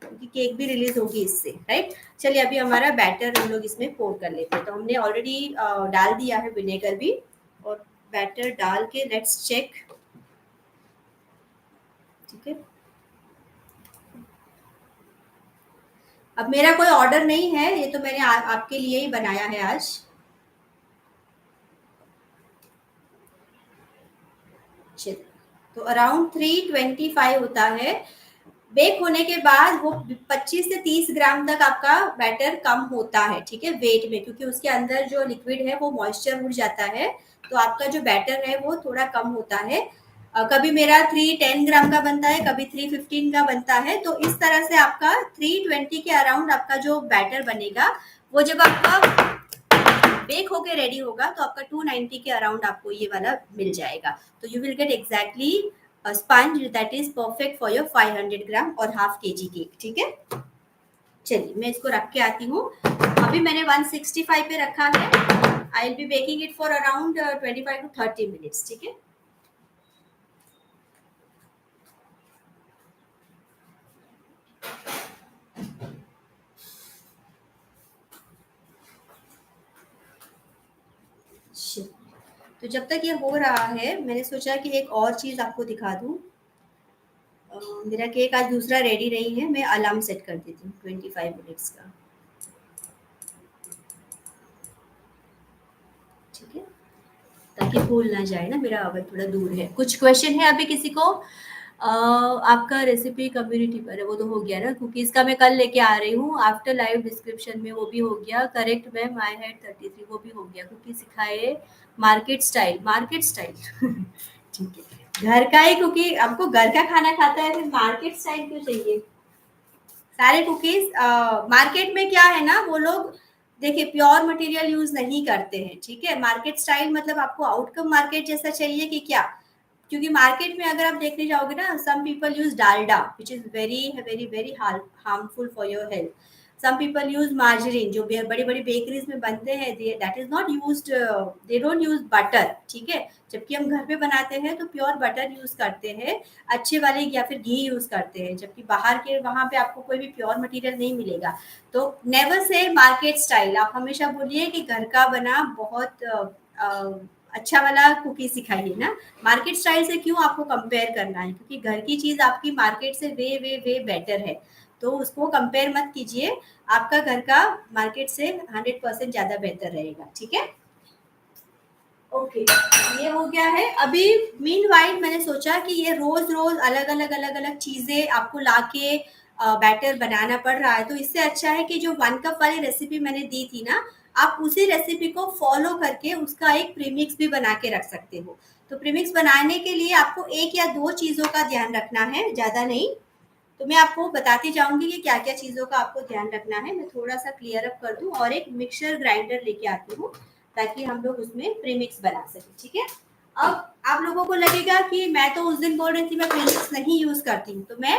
क्योंकि केक भी रिलीज होगी इससे, राइट। चलिए अभी हमारा बैटर हम लोग इसमें पोर कर लेते हैं। तो हमने ऑलरेडी डाल दिया है विनेगर भी, और बैटर डाल के लेट्स चेक, ठीक है। अब मेरा कोई ऑर्डर नहीं है, ये तो मैंने आपके लिए ही बनाया है आज। चलिए, तो अराउंड 325 होता है। बेक होने के बाद वो 25 से 30 ग्राम तक आपका बैटर कम होता है, ठीक है, वेट में, क्योंकि उसके अंदर जो लिक्विड है वो मॉइस्चर उड़ जाता है, तो आपका जो बैटर है वो थोड़ा कम होता है। कभी मेरा 310 ग्राम का बनता है, कभी 315 का बनता है, तो इस तरह से आपका 320 के अराउंड आपका जो बैटर बनेगा, वो जब आपका बेक होके रेडी होगा तो आपका 290 के अराउंड आपको ये वाला मिल जाएगा। तो you will gate exactly sponge that is perfect for your 500 ग्राम और हाफ केजी केक, ठीक है। चलिए मैं इसको रख के आती हूँ। अभी मैंने 165 पे रखा है। आई will B baking it for around 25 to 30 minutes, ठीक है। तो जब तक ये हो रहा है मैंने सोचा कि एक और चीज़ आपको दिखा दूँ। मेरा केक आज दूसरा रेडी नहीं है, मैं अलार्म सेट कर देती हूँ 25 मिनट्स का। ठीक है, ताकि भूल ना जाए ना, मेरा ओवन थोड़ा दूर है। कुछ क्वेश्चन है अभी किसी को? आपका रेसिपी कम्युनिटी पर है, वो तो हो गया ना। कुकीज़ का मैं कल लेके आ रही हूँ, आफ्टर लाइव डिस्क्रिप्शन में, वो भी हो गया। करेक्ट मैम, आई हैड 33, वो भी हो गया। कुकी सिखाए मार्केट स्टाइल, मार्केट स्टाइल ठीक है। घर का ही कुकी, आपको घर का खाना खाता है, फिर मार्केट स्टाइल क्यों चाहिए? सारे कुकीज मार्केट में क्या है ना, वो लोग देखिए प्योर मटेरियल यूज नहीं करते हैं। ठीक है, मार्केट स्टाइल मतलब आपको आउटकम मार्केट जैसा चाहिए कि क्या? क्योंकि मार्केट में अगर आप देखने जाओगे ना, some people use Dalda which is very very very harmful for your health. Some people use margarine, जो बड़ी बड़ी बेकरीज में बनते हैं, that is not used, they don't use butter. ठीक है, जबकि हम घर पे बनाते हैं तो प्योर बटर यूज करते हैं, अच्छे वाले, या फिर घी यूज करते हैं, जबकि बाहर के वहां पे आपको कोई भी प्योर मटेरियल नहीं मिलेगा। तो नेवर से मार्केट स्टाइल, आप हमेशा बोलिए कि घर का बना बहुत अच्छा वाला कुकी सिखाइए ना। मार्केट स्टाइल से क्यों आपको कंपेयर करना है? क्योंकि घर की चीज आपकी मार्केट से वे वे वे बेटर है, तो उसको कंपेयर मत कीजिए। आपका घर का मार्केट से 100% ज्यादा बेहतर रहेगा। ठीक है, ओके, ये हो गया है। अभी मीनवाइल मैंने सोचा कि ये रोज रोज अलग अलग अलग अलग चीजें आपको लाके बैटर बनाना पड़ रहा है, तो इससे अच्छा है कि जो 1 कप वाली रेसिपी मैंने दी थी ना, आप उसी रेसिपी को फॉलो करके उसका एक प्रीमिक्स भी बना के रख सकते हो। तो प्रीमिक्स बनाने के लिए आपको एक या दो चीजों का ध्यान रखना है, ज्यादा नहीं। तो मैं आपको बताती जाऊंगी कि क्या क्या चीजों का आपको ध्यान रखना है। मैं थोड़ा सा क्लियर अप कर दूं और एक मिक्सर ग्राइंडर लेके आती हूँ, ताकि हम लोग उसमें प्रीमिक्स बना सकें। ठीक है, अब आप लोगों को लगेगा कि मैं तो उस दिन बोल रही थी मैं प्रीमिक्स नहीं यूज करती हूँ, तो मैं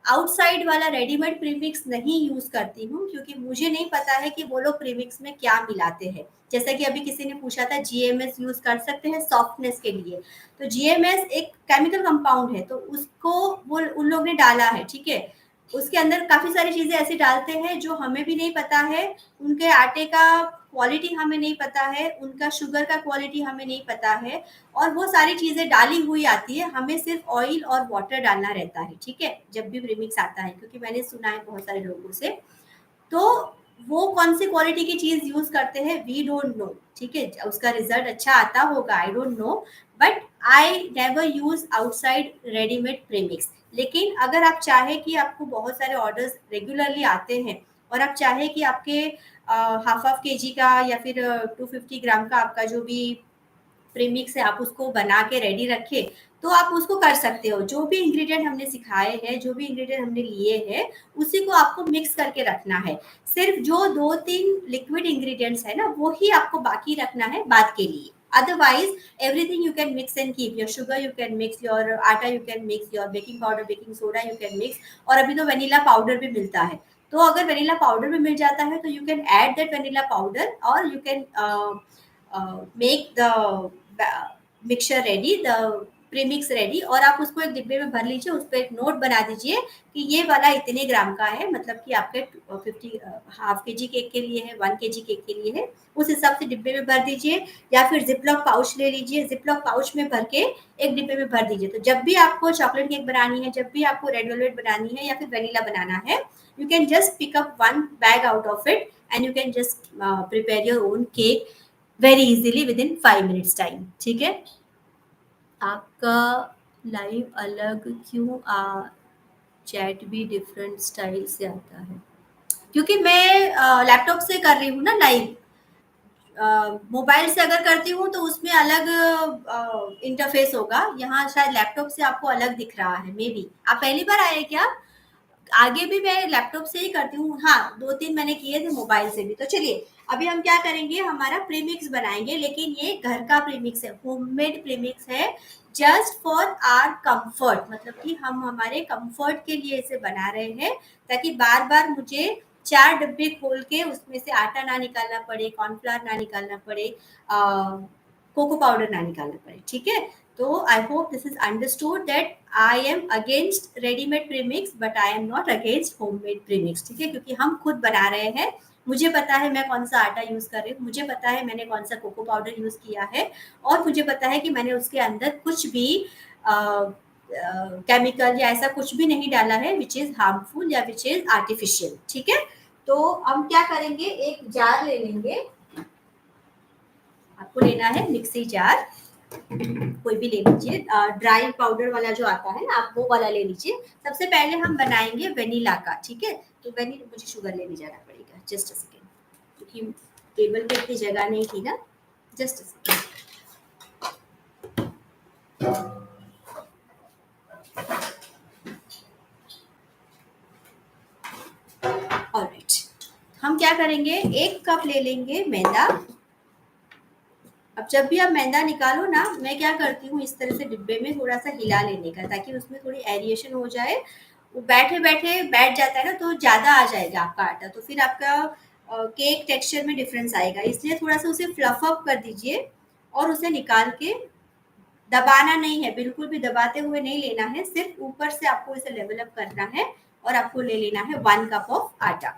आउटसाइड वाला रेडीमेड प्रीमिक्स नहीं यूज करती हूँ, क्योंकि मुझे नहीं पता है कि वो लोग प्रीमिक्स में क्या मिलाते हैं। जैसा कि अभी किसी ने पूछा था, जीएमएस यूज कर सकते हैं सॉफ्टनेस के लिए, तो जीएमएस एक केमिकल कंपाउंड है, तो उसको वो उन लोग ने डाला है। ठीक है, उसके अंदर काफी सारी चीजें ऐसी डालते हैं जो हमें भी नहीं पता है। उनके आटे का क्वालिटी हमें नहीं पता है, उनका शुगर का क्वालिटी हमें नहीं पता है, और वो सारी चीजें डाली हुई आती है। हमें सिर्फ ऑयल और वाटर डालना रहता है। ठीक है, जब भी प्रीमिक्स आता है, क्योंकि मैंने सुना है बहुत सारे लोगों से। तो वो कौन सी क्वालिटी की चीज यूज करते हैं, वी डोंट नो। ठीक है, उसका रिजल्ट अच्छा आता होगा, I don't know, but I never use outside readymade premix. लेकिन अगर आप चाहे कि आपको बहुत सारे ऑर्डर्स रेगुलरली आते हैं, और आप चाहे कि आपके हाफ हाफ के जी का या फिर 250 ग्राम का आपका जो भी प्रीमिक्स है, आप उसको बना के रेडी रखे, तो आप उसको कर सकते हो। जो भी इंग्रेडिएंट हमने सिखाए हैं, जो भी इंग्रेडिएंट हमने लिए हैं, उसी को आपको मिक्स करके रखना है। सिर्फ जो 2-3 लिक्विड इंग्रेडिएंट्स है ना, वो ही आपको बाकी रखना है बाद के लिए। Otherwise everything you can mix and keep. Your sugar you can mix, your atta you can mix, your baking powder, baking soda you can mix, और अभी तो वेनिला पाउडर भी मिलता है। तो अगर वेनिला पाउडर भी मिल जाता है, तो you can add that vanilla powder, और you can make the mixture ready, the premix ready, और आप उसको एक डिब्बे में भर लीजिए। उस पर एक नोट बना दीजिए कि ये वाला इतने ग्राम का है, मतलब कि आपके 50 हाफ के जी केक के लिए है, 1 kg केक के लिए है, उस हिसाब से डिब्बे में भर दीजिए। या फिर जिपलॉक पाउच ले लीजिए, जिपलॉक पाउच में भर के एक डिब्बे में भर दीजिए। तो जब भी आपको चॉकलेट केक बनानी है, जब भी आपको रेड वेलवेट बनानी है, या फिर वेनिला बनाना है, you can just pick up 1 bag out of it, and you can just prepare your own cake very easily within 5 minutes time. ठीक है, आपका लाइव अलग क्यों चैट भी डिफरेंट स्टाइल से आता है? क्योंकि मैं लैपटॉप से कर रही हूँ ना लाइव। मोबाइल से अगर करती हूँ तो उसमें अलग इंटरफेस होगा, यहाँ शायद लैपटॉप से आपको अलग दिख रहा है। मे बी आप पहली बार आए क्या? आगे भी मैं लैपटॉप से ही करती हूँ, हाँ 2-3 मैंने किए थे मोबाइल से भी। तो चलिए अभी हम क्या करेंगे, हमारा प्रीमिक्स बनाएंगे, लेकिन ये घर का प्रीमिक्स है, होममेड प्रीमिक्स है, जस्ट फॉर आर कंफर्ट। मतलब कि हम हमारे कंफर्ट के लिए इसे बना रहे हैं, ताकि बार बार मुझे 4 डब्बे खोल के उसमें से आटा ना निकालना पड़े, कॉर्नफ्लावर ना निकालना पड़े, कोको पाउडर ना निकालना पड़े। ठीक है, तो I hope this is understood that I am against readymade premix, but I am not against homemade premix. ठीक है, क्योंकि हम खुद बना रहे हैं, मुझे पता है मैं कौन सा आटा यूज कर रही हूँ, मुझे पता है मैंने कौन सा कोको पाउडर यूज किया है, और मुझे पता है कि मैंने उसके अंदर कुछ भी केमिकल या ऐसा कुछ भी नहीं डाला है विच इज हार्मफुल या विच इज आर्टिफिशियल। ठीक है, तो हम क्या करेंगे, एक जार ले लेंगे, आपको लेना है मिक्सी जार, कोई भी ले लीजिए, ड्राई पाउडर वाला जो आता है ना, आप वो वाला ले लीजिए। सबसे पहले हम बनाएंगे वेनिला का। ठीक है, तो मुझे शुगर लेने जाना पड़ेगा, जस्ट अ सेकेंड, क्योंकि टेबल पे इतनी जगह नहीं थी ना, जस्ट अ सेकेंड। ऑलराइट, हम क्या करेंगे, 1 कप ले लेंगे मैदा। अब जब भी आप मैदा निकालो ना, मैं क्या करती हूँ, इस तरह से डिब्बे में थोड़ा सा हिला लेने का, ताकि उसमें थोड़ी एरिएशन हो जाए। वो बैठे बैठे बैठ जाता है ना, तो ज़्यादा आ जाएगा आपका आटा, तो फिर आपका केक टेक्सचर में डिफरेंस आएगा। इसलिए थोड़ा सा उसे फ्लफ अप कर दीजिए और उसे निकाल के, दबाना नहीं है, बिल्कुल भी दबाते हुए नहीं लेना है, सिर्फ ऊपर से आपको इसे लेवल अप करना है। और आपको ले लेना है 1 कप ऑफ आटा।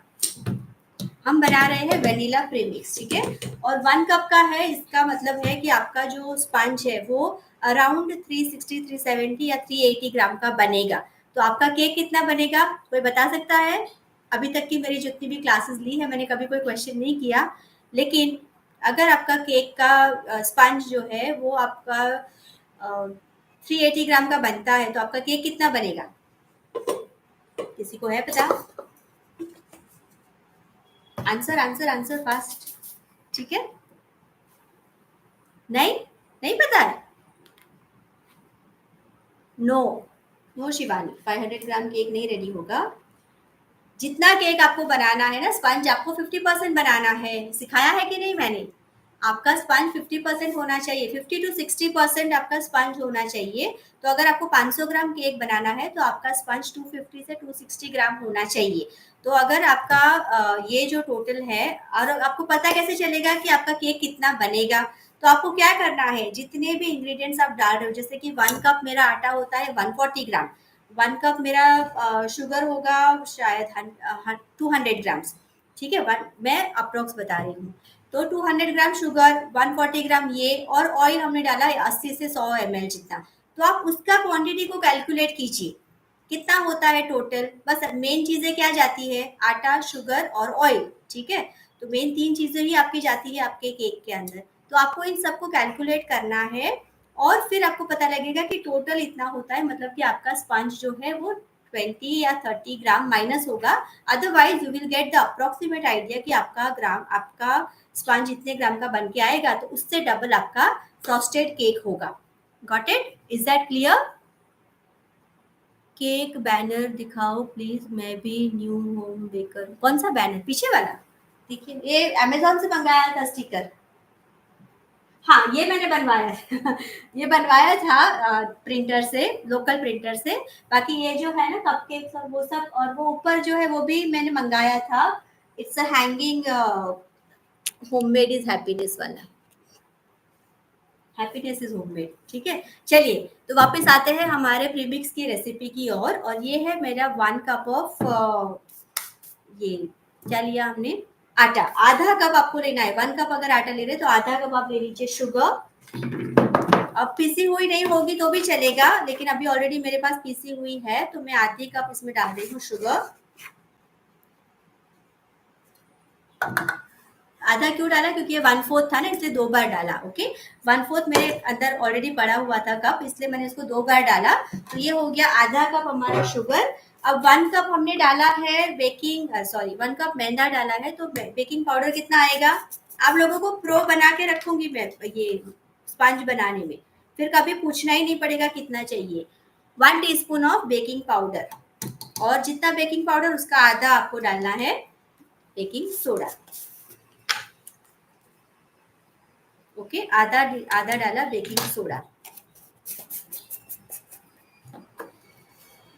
हम बना रहे हैं वेनिला प्रीमिक्स। ठीक है, और 1 कप का है, इसका मतलब है कि आपका जो स्पंज है वो अराउंड 360 370 या 380 ग्राम का बनेगा। तो आपका केक कितना बनेगा, कोई बता सकता है? अभी तक की मेरी जितनी भी क्लासेस ली है, मैंने कभी कोई क्वेश्चन नहीं किया, लेकिन अगर आपका केक का स्पंज जो है वो आपका 380 ग्राम का बनता है, तो आपका केक कितना बनेगा, किसी को है पता? Answer answer answer fast. ठीक है, नहीं, नहीं पता है? नो, नो शिवानी, 500 ग्राम केक नहीं रेडी होगा। जितना केक आपको बनाना है ना, स्पंज आपको 50% बनाना है, सिखाया है कि नहीं मैंने? आपका स्पंज 50% होना चाहिए, 50 to 60% आपका स्पंज होना चाहिए। तो अगर आपको 500 ग्राम केक बनाना है, तो आपका स्पंज 250 से 260 ग्राम होना चाहिए। तो अगर आपका ये जो टोटल है, और आपको पता कैसे चलेगा कि आपका केक कितना बनेगा? तो आपको क्या करना है, जितने भी इंग्रेडिएंट्स आप डाल रहे हो, जैसे कि 1 कप मेरा आटा होता है 140 ग्राम, 1 कप मेरा शुगर होगा शायद 200 ग्राम्स। ठीक है, मैं अप्रोक्स बता रही हूँ। तो 200 ग्राम शुगर, 140 ग्राम ये, और ऑयल हमने डाला है 80 से 100 ml जितना। तो आप उसका क्वांटिटी को कैलकुलेट कीजिए, कितना होता है टोटल। बस मेन चीजें क्या जाती है, आटा, शुगर और ऑयल। ठीक है, तो मेन 3 चीजें ही आपकी जाती है आपके केक के अंदर। तो आपको इन सबको कैलकुलेट करना है, और फिर आपको पता लगेगा कि टोटल इतना होता है, मतलब कि आपका स्पंज जो है वो 20 या 30 ग्राम माइनस होगा। Otherwise you will get the approximate idea कि आपका स्पंज इतने ग्राम का बन के आएगा, तो उससे डबल आपका फ्रॉस्टेड केक होगा। Got it? Is that clear? Cake banner दिखाओ प्लीज, मैं भी न्यू होम बेकर। कौन सा बैनर, पीछे वाला? देखिए, ये अमेजोन से मंगाया था स्टिकर। हाँ, ये मैंने बनवाया है। ये बनवाया था प्रिंटर से, लोकल प्रिंटर से। बाकी ये जो है ना कपकेक्स और वो सब, और वो ऊपर जो है वो भी मैंने मंगाया था। It's a hanging homemade is happiness वाला, हैप्पीनेस इज होममेड। ठीक है, चलिए, तो वापस आते हैं हमारे प्रीमिक्स की रेसिपी की और ये है मेरा 1 कप ऑफ ये क्या लिया हमने, आटा। आधा कप आपको लेना है, 1 कप अगर आटा ले रहे तो आधा कप आप ले लीजिए शुगर। अब पीसी हुई नहीं होगी तो भी चलेगा, लेकिन अभी ऑलरेडी मेरे पास पीसी हुई है, तो मैं आधी कप इसमें डाल रही हूँ शुगर। आधा क्यों डाला, क्योंकि ये 1/4 था ना, इसलिए 2 बार डाला। ओके, 1/4 मेरे अंदर ऑलरेडी पड़ा हुआ था कप, इसलिए मैंने इसको 2 बार डाला। तो ये हो गया आधा कप हमारा शुगर। अब 1 कप हमने डाला है बेकिंग, सॉरी 1 कप मैदा डाला है, तो बेकिंग पाउडर कितना आएगा? आप लोगों को प्रो बना के रखूंगी मैं ये स्पंज बनाने में, फिर कभी पूछना ही नहीं पड़ेगा कितना चाहिए। 1 टीस्पून ऑफ बेकिंग पाउडर, और जितना बेकिंग पाउडर उसका आधा आपको डालना है बेकिंग सोडा। ओके, आधा आधा डाला बेकिंग सोडा।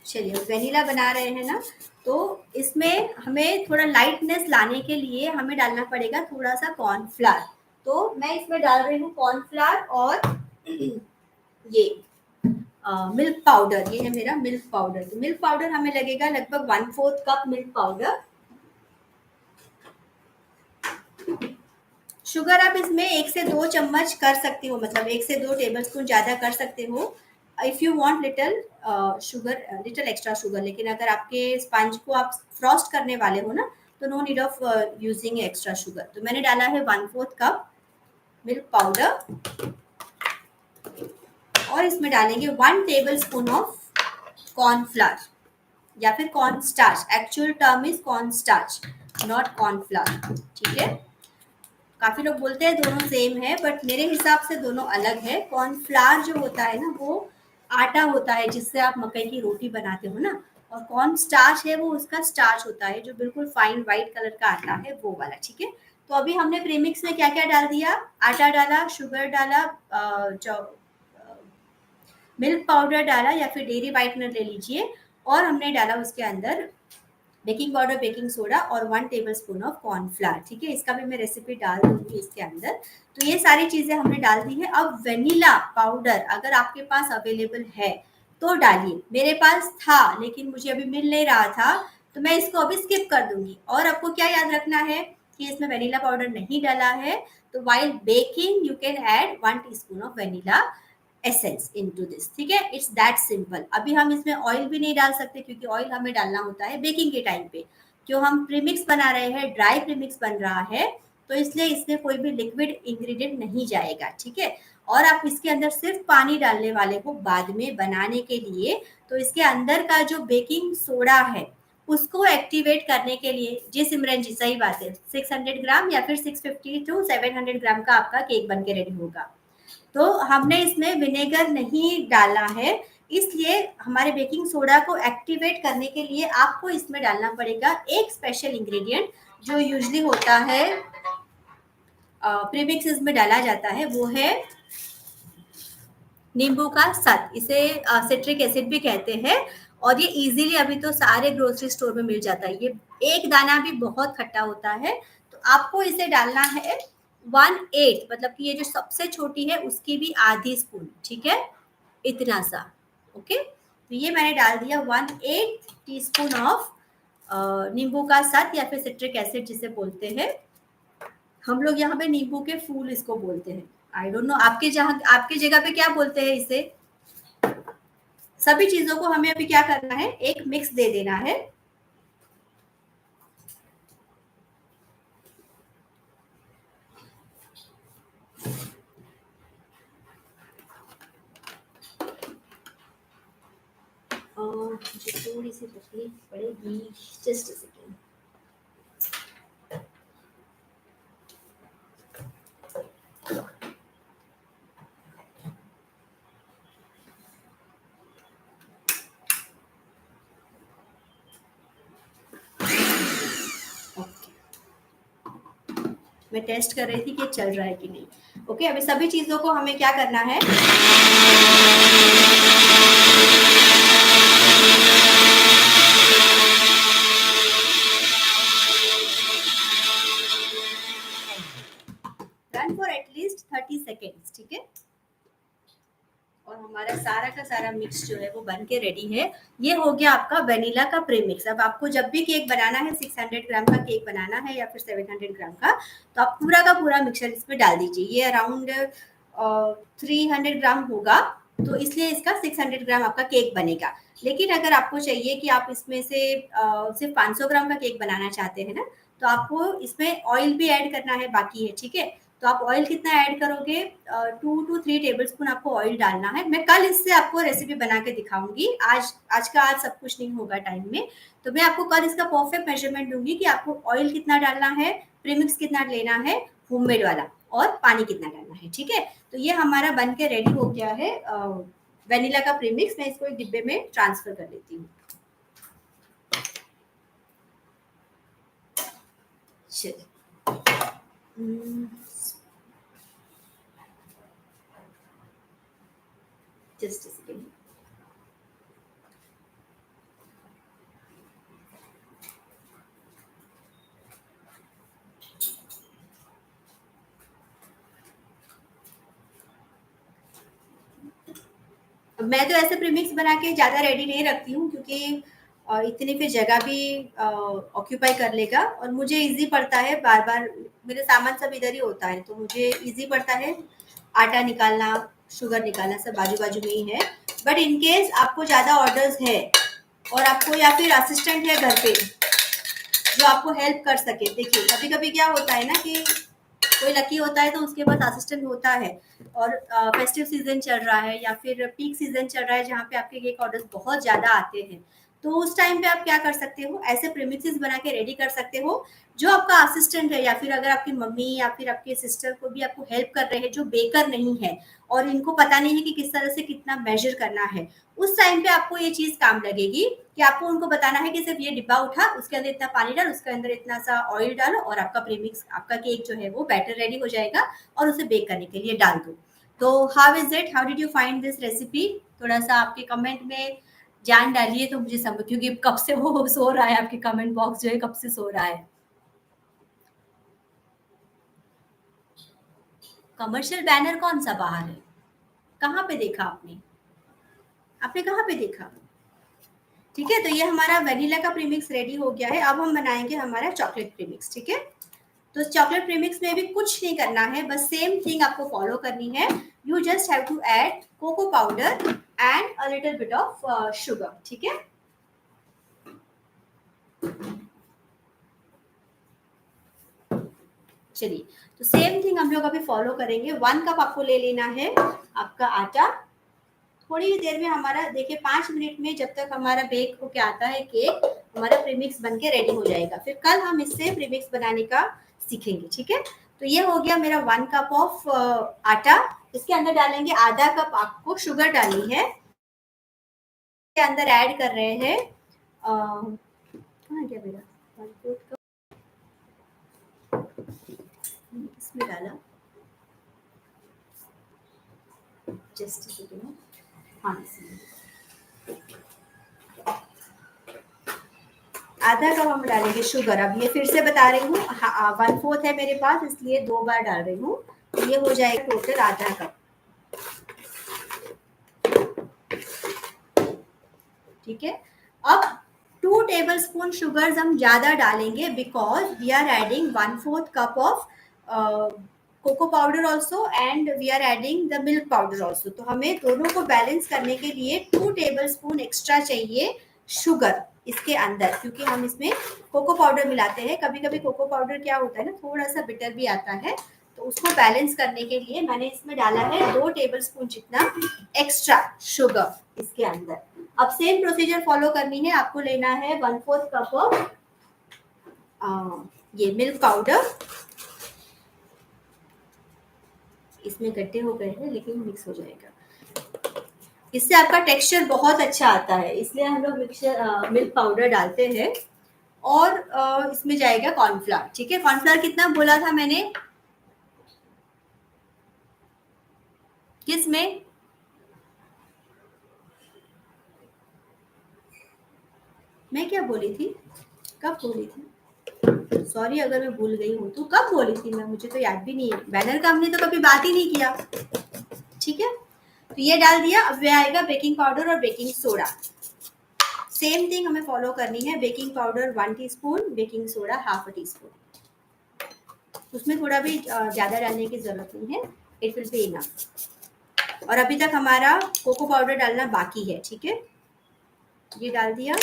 चलिए, वेनिला बना रहे हैं ना, तो इसमें हमें थोड़ा लाइटनेस लाने के लिए हमें डालना पड़ेगा थोड़ा सा कॉर्नफ्लावर। तो मैं इसमें डाल रही हूँ कॉर्नफ्लावर और ये मिल्क पाउडर। ये है मेरा मिल्क पाउडर। तो मिल्क पाउडर हमें लगेगा लगभग 1/4 कप मिल्क पाउडर। शुगर आप इसमें 1 से 2 चम्मच कर सकते हो, मतलब 1 से 2 टेबलस्पून ज़्यादा कर सकते हो if you want little sugar, little extra sugar. लेकिन अगर आपके स्पंज को आप फ्रॉस्ट करने वाले हो ना, तो no need of using extra sugar. तो मैंने डाला है 1/4 कप मिल्क पाउडर, और इसमें डालेंगे 1 टेबलस्पून ऑफ कॉर्नफ्लावर या फिर corn starch. Actual term is corn starch, not cornflour, ठीक है। काफी लोग बोलते हैं दोनों सेम है, बट मेरे हिसाब से दोनों अलग है। कॉर्नफ्लावर जो होता है ना, वो आटा होता है जिससे आप मकई की रोटी बनाते हो ना, और कॉर्न स्टार्च है वो उसका स्टार्च होता है जो बिल्कुल फाइन व्हाइट कलर का आता है, वो वाला, ठीक है। तो अभी हमने प्रीमिक्स में क्या क्या डाल दिया, आटा डाला, शुगर डाला, जो मिल्क पाउडर डाला या फिर डेयरी व्हाइटनर ले लीजिए, और हमने डाला उसके अंदर बेकिंग पाउडर, बेकिंग सोडा और 1 टेबलस्पून ऑफ कॉर्नफ्लावर, ठीक है। इसका भी मैं रेसिपी डाल दूंगी इसके अंदर। तो ये सारी चीजें हमने डाल दी है। अब वेनिला पाउडर अगर आपके पास अवेलेबल है तो डालिए। मेरे पास था लेकिन मुझे अभी मिल नहीं रहा था, तो मैं इसको अभी स्किप कर दूंगी। और आपको क्या याद रखना है कि इसमें वेनिला पाउडर नहीं डाला है, तो while baking you can add 1 teaspoon of vanilla essence into this, ठीक है। It's that simple. अभी हम इसमें ऑयल भी नहीं डाल सकते क्योंकि ऑयल हमें डालना होता है बेकिंग के टाइम पे। क्यों, हम प्रीमिक्स बना रहे हैं, ड्राई प्रीमिक्स बन रहा है, तो इसलिए इसमें कोई भी लिक्विड इंग्रेडिएंट नहीं जाएगा, ठीक है। और आप इसके अंदर सिर्फ पानी डालने वाले हो बाद में बनाने के लिए। तो इसके अंदर का जो बेकिंग सोडा है उसको एक्टिवेट करने के लिए, जी सिमरन जी सही बात है, 600 ग्राम या फिर 650 टू 700 ग्राम का आपका केक बन के रेडी होगा। तो हमने इसमें विनेगर नहीं डाला है, इसलिए हमारे बेकिंग सोडा को एक्टिवेट करने के लिए आपको इसमें डालना पड़ेगा एक स्पेशल इंग्रेडिएंट जो यूजली होता है प्रीमिक्सेस में डाला जाता है, वो है नींबू का सत। इसे सिट्रिक एसिड भी कहते हैं, और ये इजीली अभी तो सारे ग्रोसरी स्टोर में मिल जाता है। ये एक दाना भी बहुत खट्टा होता है, तो आपको इसे डालना है 1/8, मतलब कि ये जो सबसे छोटी है उसकी भी आधी स्पून, ठीक है, इतना सा। ओके, तो ये मैंने डाल दिया 1/8 टीस्पून ऑफ नींबू का सत या फिर सिट्रिक एसिड जिसे बोलते हैं। हम लोग यहाँ पे नींबू के फूल इसको बोलते हैं। आई डोंट नो आपके जहाँ, आपके जगह पे क्या बोलते हैं इसे। सभी चीजों को हमें अभी क्या करना है, एक मिक्स दे देना है। मुझे थोड़ी सी तकलीफ पड़ेगी, जस्ट अ सेकेंड। मैं टेस्ट कर रही थी कि चल रहा है कि नहीं। ओके, अभी सभी चीजों को हमें क्या करना है, रन फॉर एटलीस्ट 30 सेकेंड्स, ठीक है। और हमारा सारा का सारा मिक्स जो है वो बन के रेडी है। ये हो गया आपका वेनिला का प्रीमिक्स। अब आपको जब भी केक बनाना है, 600 ग्राम का केक बनाना है या फिर 700 ग्राम का, तो आप पूरा का पूरा मिक्सचर इसमें डाल दीजिए। ये अराउंड 300 ग्राम होगा, तो इसलिए इसका 600 ग्राम आपका केक बनेगा। लेकिन अगर आपको चाहिए कि आप इसमें से सिर्फ 500 ग्राम का केक बनाना चाहते हैं ना, तो आपको इसमें ऑयल भी ऐड करना है, बाकी है, ठीक है। तो आप ऑयल कितना ऐड करोगे, 2 to 3 टेबलस्पून आपको ऑयल डालना है। मैं कल इससे आपको रेसिपी बना के दिखाऊंगी, आज सब कुछ नहीं होगा टाइम में। तो मैं आपको कल इसका परफेक्ट मेजरमेंट दूंगी कि आपको ऑयल कितना डालना है, प्रीमिक्स कितना लेना है होममेड वाला, और पानी कितना डालना है, ठीक है। तो ये हमारा बन के रेडी हो गया है वेनिला का प्रीमिक्स। मैं इसको एक डिब्बे में ट्रांसफर कर लेती हूँ। चलिए, जस्ट सेकेंड। मैं तो ऐसे प्रीमिक्स बना के ज़्यादा रेडी नहीं रखती हूँ, क्योंकि और इतनी फिर जगह भी ऑक्यूपाई कर लेगा और मुझे इजी पड़ता है, बार बार मेरे सामान सब इधर ही होता है तो मुझे इजी पड़ता है आटा निकालना, शुगर निकालना, सब बाजू बाजू में ही है। बट इन केस आपको ज़्यादा ऑर्डर्स है और आपको या फिर असिस्टेंट है घर पे जो आपको हेल्प कर सके, देखिए कभी कभी क्या होता है ना कि कोई लकी होता है तो उसके पास असिस्टेंट होता है और फेस्टिव सीजन चल रहा है या फिर पीक सीजन चल रहा है जहाँ पे आपके केक ऑर्डर्स बहुत ज़्यादा आते हैं, तो उस टाइम पे आप क्या कर सकते हो, ऐसे प्रीमिक्सेस बना के रेडी कर सकते हो जो आपका असिस्टेंट है या फिर अगर आपकी मम्मी या फिर आपके सिस्टर को भी आपको हेल्प कर रहे हैं जो बेकर नहीं है और इनको पता नहीं है कि किस तरह से कितना मेजर करना है, उस टाइम पे आपको ये चीज़ काम लगेगी कि आपको उनको बताना है कि सिर्फ ये डिब्बा उठा, उसके अंदर इतना पानी डाल, उसके अंदर इतना सा ऑयल डालो और आपका प्रीमिक्स, आपका केक जो है वो बैटर रेडी हो जाएगा और उसे बेक करने के लिए डाल दो। तो how is it, how did you find this recipe? थोड़ा सा आपके कमेंट में जान डालिए तो मुझे समझ, क्योंकि कब से वो सो रहा है, आपके कमेंट बॉक्स जो है कब से सो रहा है। कमर्शियल बैनर कौन सा बाहर है, कहाँ पे देखा आपने, आपने कहाँ पे देखा? ठीक है, तो ये हमारा वेनिला का प्रीमिक्स रेडी हो गया है। अब हम बनाएंगे हमारा चॉकलेट प्रीमिक्स। ठीक है, तो चॉकलेट प्रीमिक्स में भी कुछ नहीं करना है, बस सेम थिंग आपको फॉलो करनी है। You just have to add cocoa powder and a little bit of sugar. ठीक है, चलिए, तो सेम थिंग हम लोग अभी फॉलो करेंगे। 1 कप आपको ले लेना है आपका आटा। थोड़ी ही देर में हमारा देखिए 5 मिनट में जब तक हमारा बेक होके आता है केक, हमारा प्रीमिक्स बन के रेडी हो जाएगा। फिर कल हम इससे प्रीमिक्स बनाने का सीखेंगे। ठीक है, तो ये हो गया मेरा 1 कप ऑफ आटा। इसके अंदर डालेंगे आधा कप, आपको शुगर डालनी है। इसके अंदर ऐड कर रहे हैं कहाँ गया मेरा 1/4 कप, इसमें डाला, जस्ट सेकेंड। हाँ, आधा कप हम डालेंगे शुगर। अब ये फिर से बता रही हूँ, 1/4 है मेरे पास इसलिए 2 बार डाल रही हूँ, तो ये हो जाएगा टोटल आधा कप। ठीक है, अब 2 टेबल स्पून शुगर हम ज्यादा डालेंगे because we are adding 1/4 cup of cocoa powder also and we are adding the milk powder also, तो हमें दोनों को बैलेंस करने के लिए 2 टेबल स्पून एक्स्ट्रा चाहिए शुगर इसके अंदर, क्योंकि हम इसमें कोको पाउडर मिलाते हैं। कभी कभी कोको पाउडर क्या होता है ना, थोड़ा सा बिटर भी आता है, तो उसको बैलेंस करने के लिए मैंने इसमें डाला है 2 टेबल स्पून जितना एक्स्ट्रा शुगर इसके अंदर। अब सेम प्रोसीजर फॉलो करनी है, आपको लेना है 1/4 कप ऑफ ये मिल्क पाउडर। इसमें गड्ढे हो गए हैं लेकिन मिक्स हो जाएगा, इससे आपका टेक्सचर बहुत अच्छा आता है, इसलिए हम लोग मिक्सचर मिल्क पाउडर डालते हैं। और इसमें जाएगा कॉर्नफ्लावर। ठीक है, कॉर्नफ्लावर कितना बोला था मैंने, किस में? मैं क्या बोली थी, कब बोली थी? सॉरी अगर मैं भूल गई हूँ तो, कब बोली थी मैं, मुझे तो याद भी नहीं है। बैनर का हमने तो कभी बात ही नहीं किया। ठीक है, तो ये डाल दिया। अब ये आएगा बेकिंग पाउडर और बेकिंग सोडा। सेम थिंग हमें फॉलो करनी है। Baking powder 1 teaspoon, baking soda 1/2 teaspoon. उसमें थोड़ा भी ज़्यादा डालने की ज़रूरत नहीं है, इट विल बी इनफ। और अभी तक हमारा कोको पाउडर डालना बाकी है। ठीक है, ये डाल दिया।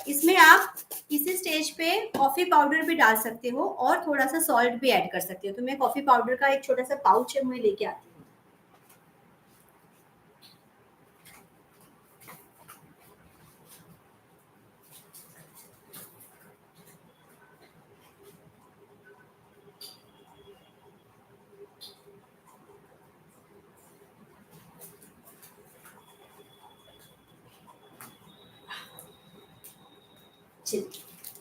इसमें आप किसी स्टेज पे कॉफ़ी पाउडर भी डाल सकते हो और थोड़ा सा सॉल्ट भी ऐड कर सकते हो। तो मैं कॉफ़ी पाउडर का एक छोटा सा पाउच है, मैं लेके आती हूँ।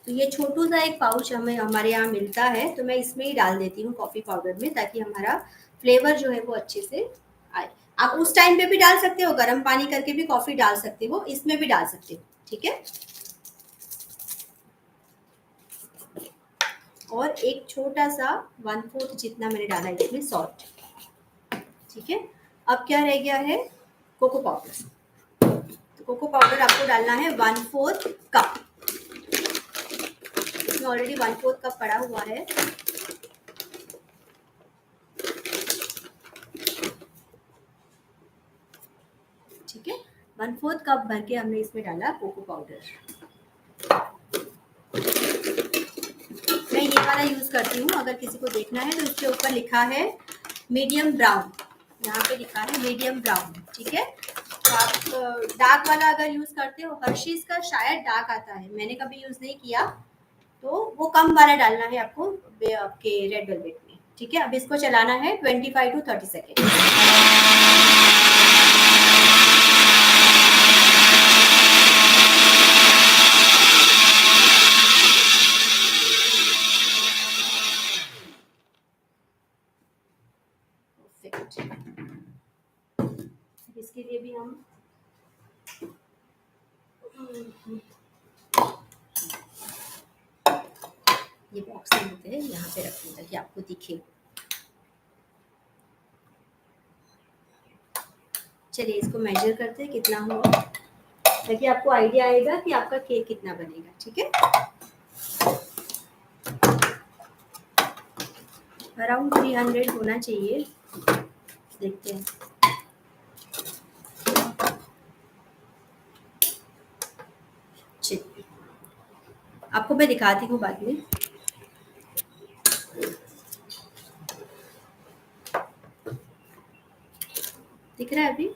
तो ये छोटू सा एक पाउच हमें हमारे यहाँ मिलता है, तो मैं इसमें ही डाल देती हूँ कॉफ़ी पाउडर में, ताकि हमारा फ्लेवर जो है वो अच्छे से आए। आप उस टाइम पे भी डाल सकते हो, गर्म पानी करके भी कॉफ़ी डाल सकते हो, इसमें भी डाल सकते हो। ठीक है, और एक छोटा सा 1/4 जितना मैंने डाला है इसमें सॉल्ट। ठीक है, अब क्या रह गया है, कोको पाउडर। तो कोको पाउडर आपको डालना है 1/4 कप। इसमें ऑलरेडी 1/4 कप पड़ा हुआ है। ठीक है, 1/4 कप भर के हमने इसमें डाला कोको पाउडर। मैं ये वाला यूज करती हूँ, अगर किसी को देखना है तो इसके ऊपर लिखा है मीडियम ब्राउन, यहाँ पे लिखा है मीडियम ब्राउन। ठीक है, तो आप डार्क वाला अगर यूज करते हो, हर्शीज का शायद डार्क आता है, मैंने कभी यूज नहीं किया, तो वो कम वाला डालना है आपको आपके रेड वेलवेट में। ठीक है, अब इसको चलाना है 25 to 30 सेकेंड। इसके लिए भी हम ये बॉक्स में लेते हैं, यहाँ पे रखते हैं ताकि आपको दिखे। चलिए इसको मेजर करते हैं कितना हुआ, ताकि आपको आइडिया आएगा कि आपका केक कितना बनेगा। ठीक है, अराउंड 300 होना चाहिए, देखते हैं। चलिए आपको मैं दिखाती हूँ बाद में। दिख रहा है अभी?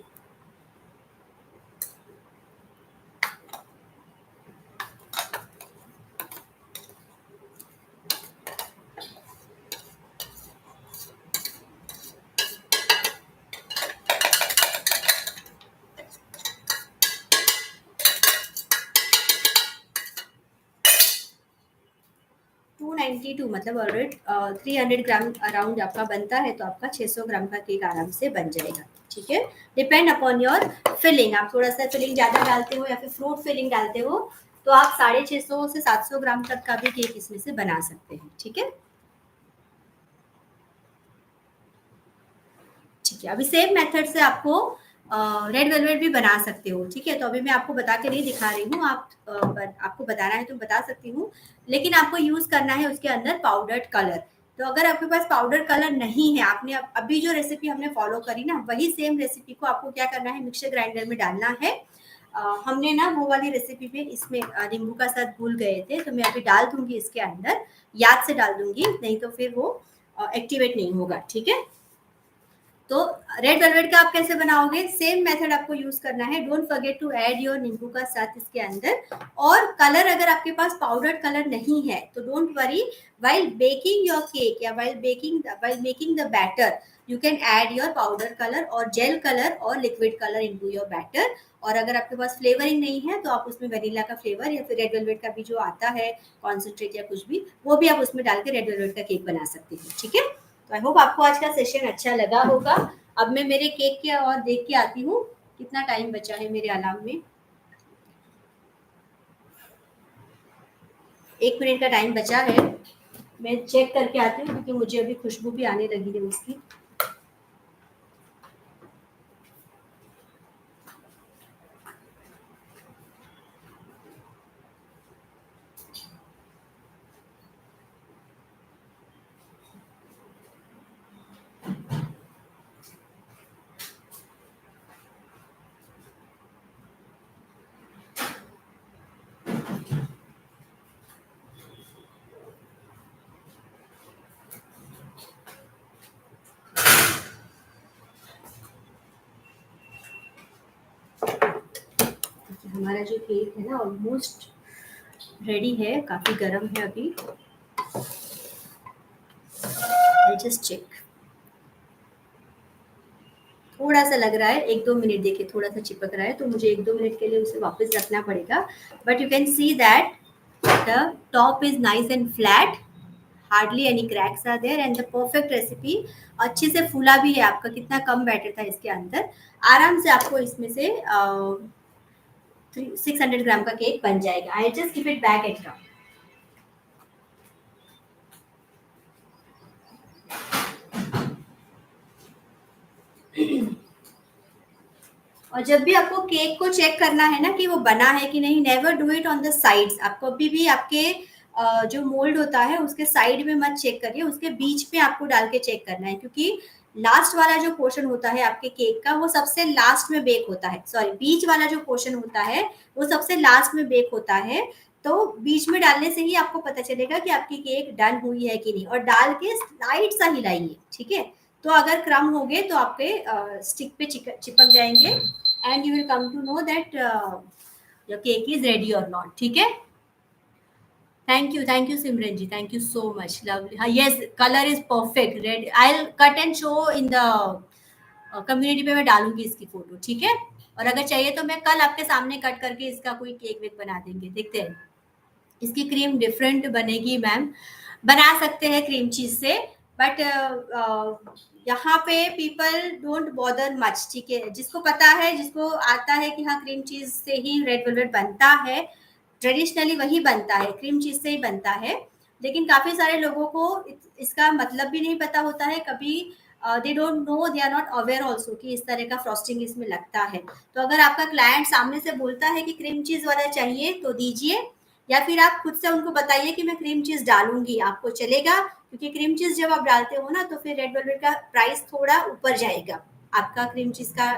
मतलब ऑलरेडी 300 ग्राम अराउंड आपका बनता है, तो आपका 600 ग्राम का केक आराम से बन जाएगा। ठीक है, डिपेंड अपॉन योर फिलिंग, आप थोड़ा सा फिलिंग ज़्यादा डालते हो या फिर फ्रूट फिलिंग डालते हो, तो आप 650 से 700 ग्राम तक का भी केक इसमें से बना सकते हैं। ठीक है, ठीक है, अभी सेम मेथड से आपको रेड वेलवेट भी बना सकते हो। ठीक है, तो अभी मैं आपको बता के नहीं दिखा रही हूँ, आपको बताना है तो बता सकती हूँ, लेकिन आपको यूज करना है उसके अंदर पाउडर्ड कलर। तो अगर आपके पास पाउडर कलर नहीं है, आपने अभी जो रेसिपी हमने फॉलो करी ना, वही सेम रेसिपी को आपको क्या करना है, मिक्सर ग्राइंडर में डालना है। हमने ना वो वाली रेसिपी पे इसमें नींबू का साथ भूल गए थे, तो मैं अभी डाल दूंगी इसके अंदर, याद से डाल दूंगी, नहीं तो फिर वो एक्टिवेट नहीं होगा। ठीक है, तो रेड वेलवेट का आप कैसे बनाओगे, सेम मेथड आपको यूज करना है। Don't forget to add your नींबू का साथ इसके अंदर। और कलर अगर आपके पास पाउडर कलर नहीं है तो don't worry, while baking your cake या while making the batter, you can add your powder colour और जेल कलर और liquid colour into your batter. और अगर आपके पास फ्लेवरिंग नहीं है तो आप उसमें वनीला का फ्लेवर या फिर रेड वेलवेट का भी जो आता है कॉन्सेंट्रेट या कुछ भी, वो भी आप उसमें डाल के रेड वेलवेट का केक बना सकते हो। ठीक है, तो आई होप आपको आज का सेशन अच्छा लगा होगा। अब मैं मेरे केक के और देख के आती हूँ कितना टाइम बचा है मेरे अलार्म में। 1 मिनट का टाइम बचा है, मैं चेक करके आती हूँ क्योंकि मुझे अभी खुशबू भी आने लगी है उसकी। हमारा जो केक है ना ऑलमोस्ट रेडी है, काफी गर्म है अभी। आई जस्ट चेक, थोड़ा सा लग रहा है, 1-2 मिनट देखिए, थोड़ा सा चिपक रहा है, तो मुझे 1-2 मिनट के लिए उसे वापस रखना पड़ेगा। But you can see that the top is nice and flat, hardly any cracks are there and the perfect recipe. अच्छे से फूला भी है आपका, कितना कम बैटर था इसके अंदर, आराम से आपको इसमें से 600 ग्राम का केक बन जाएगा। I just keep it back at round. और जब भी आपको केक को चेक करना है ना कि वो बना है कि नहीं, never do it on the sides. आप कभी भी आपके जो मोल्ड होता है उसके साइड में मत चेक करिए, उसके बीच में आपको डाल के चेक करना है, क्योंकि लास्ट वाला जो पोर्शन होता है आपके केक का वो सबसे लास्ट में बेक होता है, सॉरी बीच वाला जो पोर्शन होता है वो सबसे लास्ट में बेक होता है। तो बीच में डालने से ही आपको पता चलेगा कि आपकी केक डन हुई है कि नहीं, और डाल के स्लाइड सा हिलाइए, ठीक है। तो अगर क्रम हो गए तो आपके स्टिक पे चिपक जाएंगे, and you will come to know that your cake is ready और नॉट, ठीक है। Thank you Simran ji, thank you so much, lovely. हाँ yes, colour is perfect red. I will cut and show in the community पे, मैं डालूंगी इसकी फोटो, ठीक है। और अगर चाहिए तो मैं कल आपके सामने कट करके इसका कोई केक वेक बना देंगे, देखते हैं। इसकी क्रीम डिफरेंट बनेगी मैम, बना सकते हैं क्रीम चीज से, बट यहाँ पे पीपल डोंट बॉदर मच, ठीक है। जिसको पता है, जिसको आता है कि हाँ क्रीम चीज से ही रेड वेलवेट बनता है, ट्रेडिशनली वही बनता है, क्रीम चीज से ही बनता है। लेकिन काफी सारे लोगों को इसका मतलब भी नहीं पता होता है, कभी they don't know, they are not aware also कि इस तरह का फ्रॉस्टिंग इसमें लगता है। तो अगर आपका क्लाइंट सामने से बोलता है कि क्रीम चीज वाला चाहिए तो दीजिए, या फिर आप खुद से उनको बताइए कि मैं क्रीम चीज डालूंगी, आपको चलेगा, क्योंकि क्रीम चीज जब आप डालते हो ना तो फिर रेड वेलवेट का प्राइस थोड़ा ऊपर जाएगा, आपका क्रीम चीज का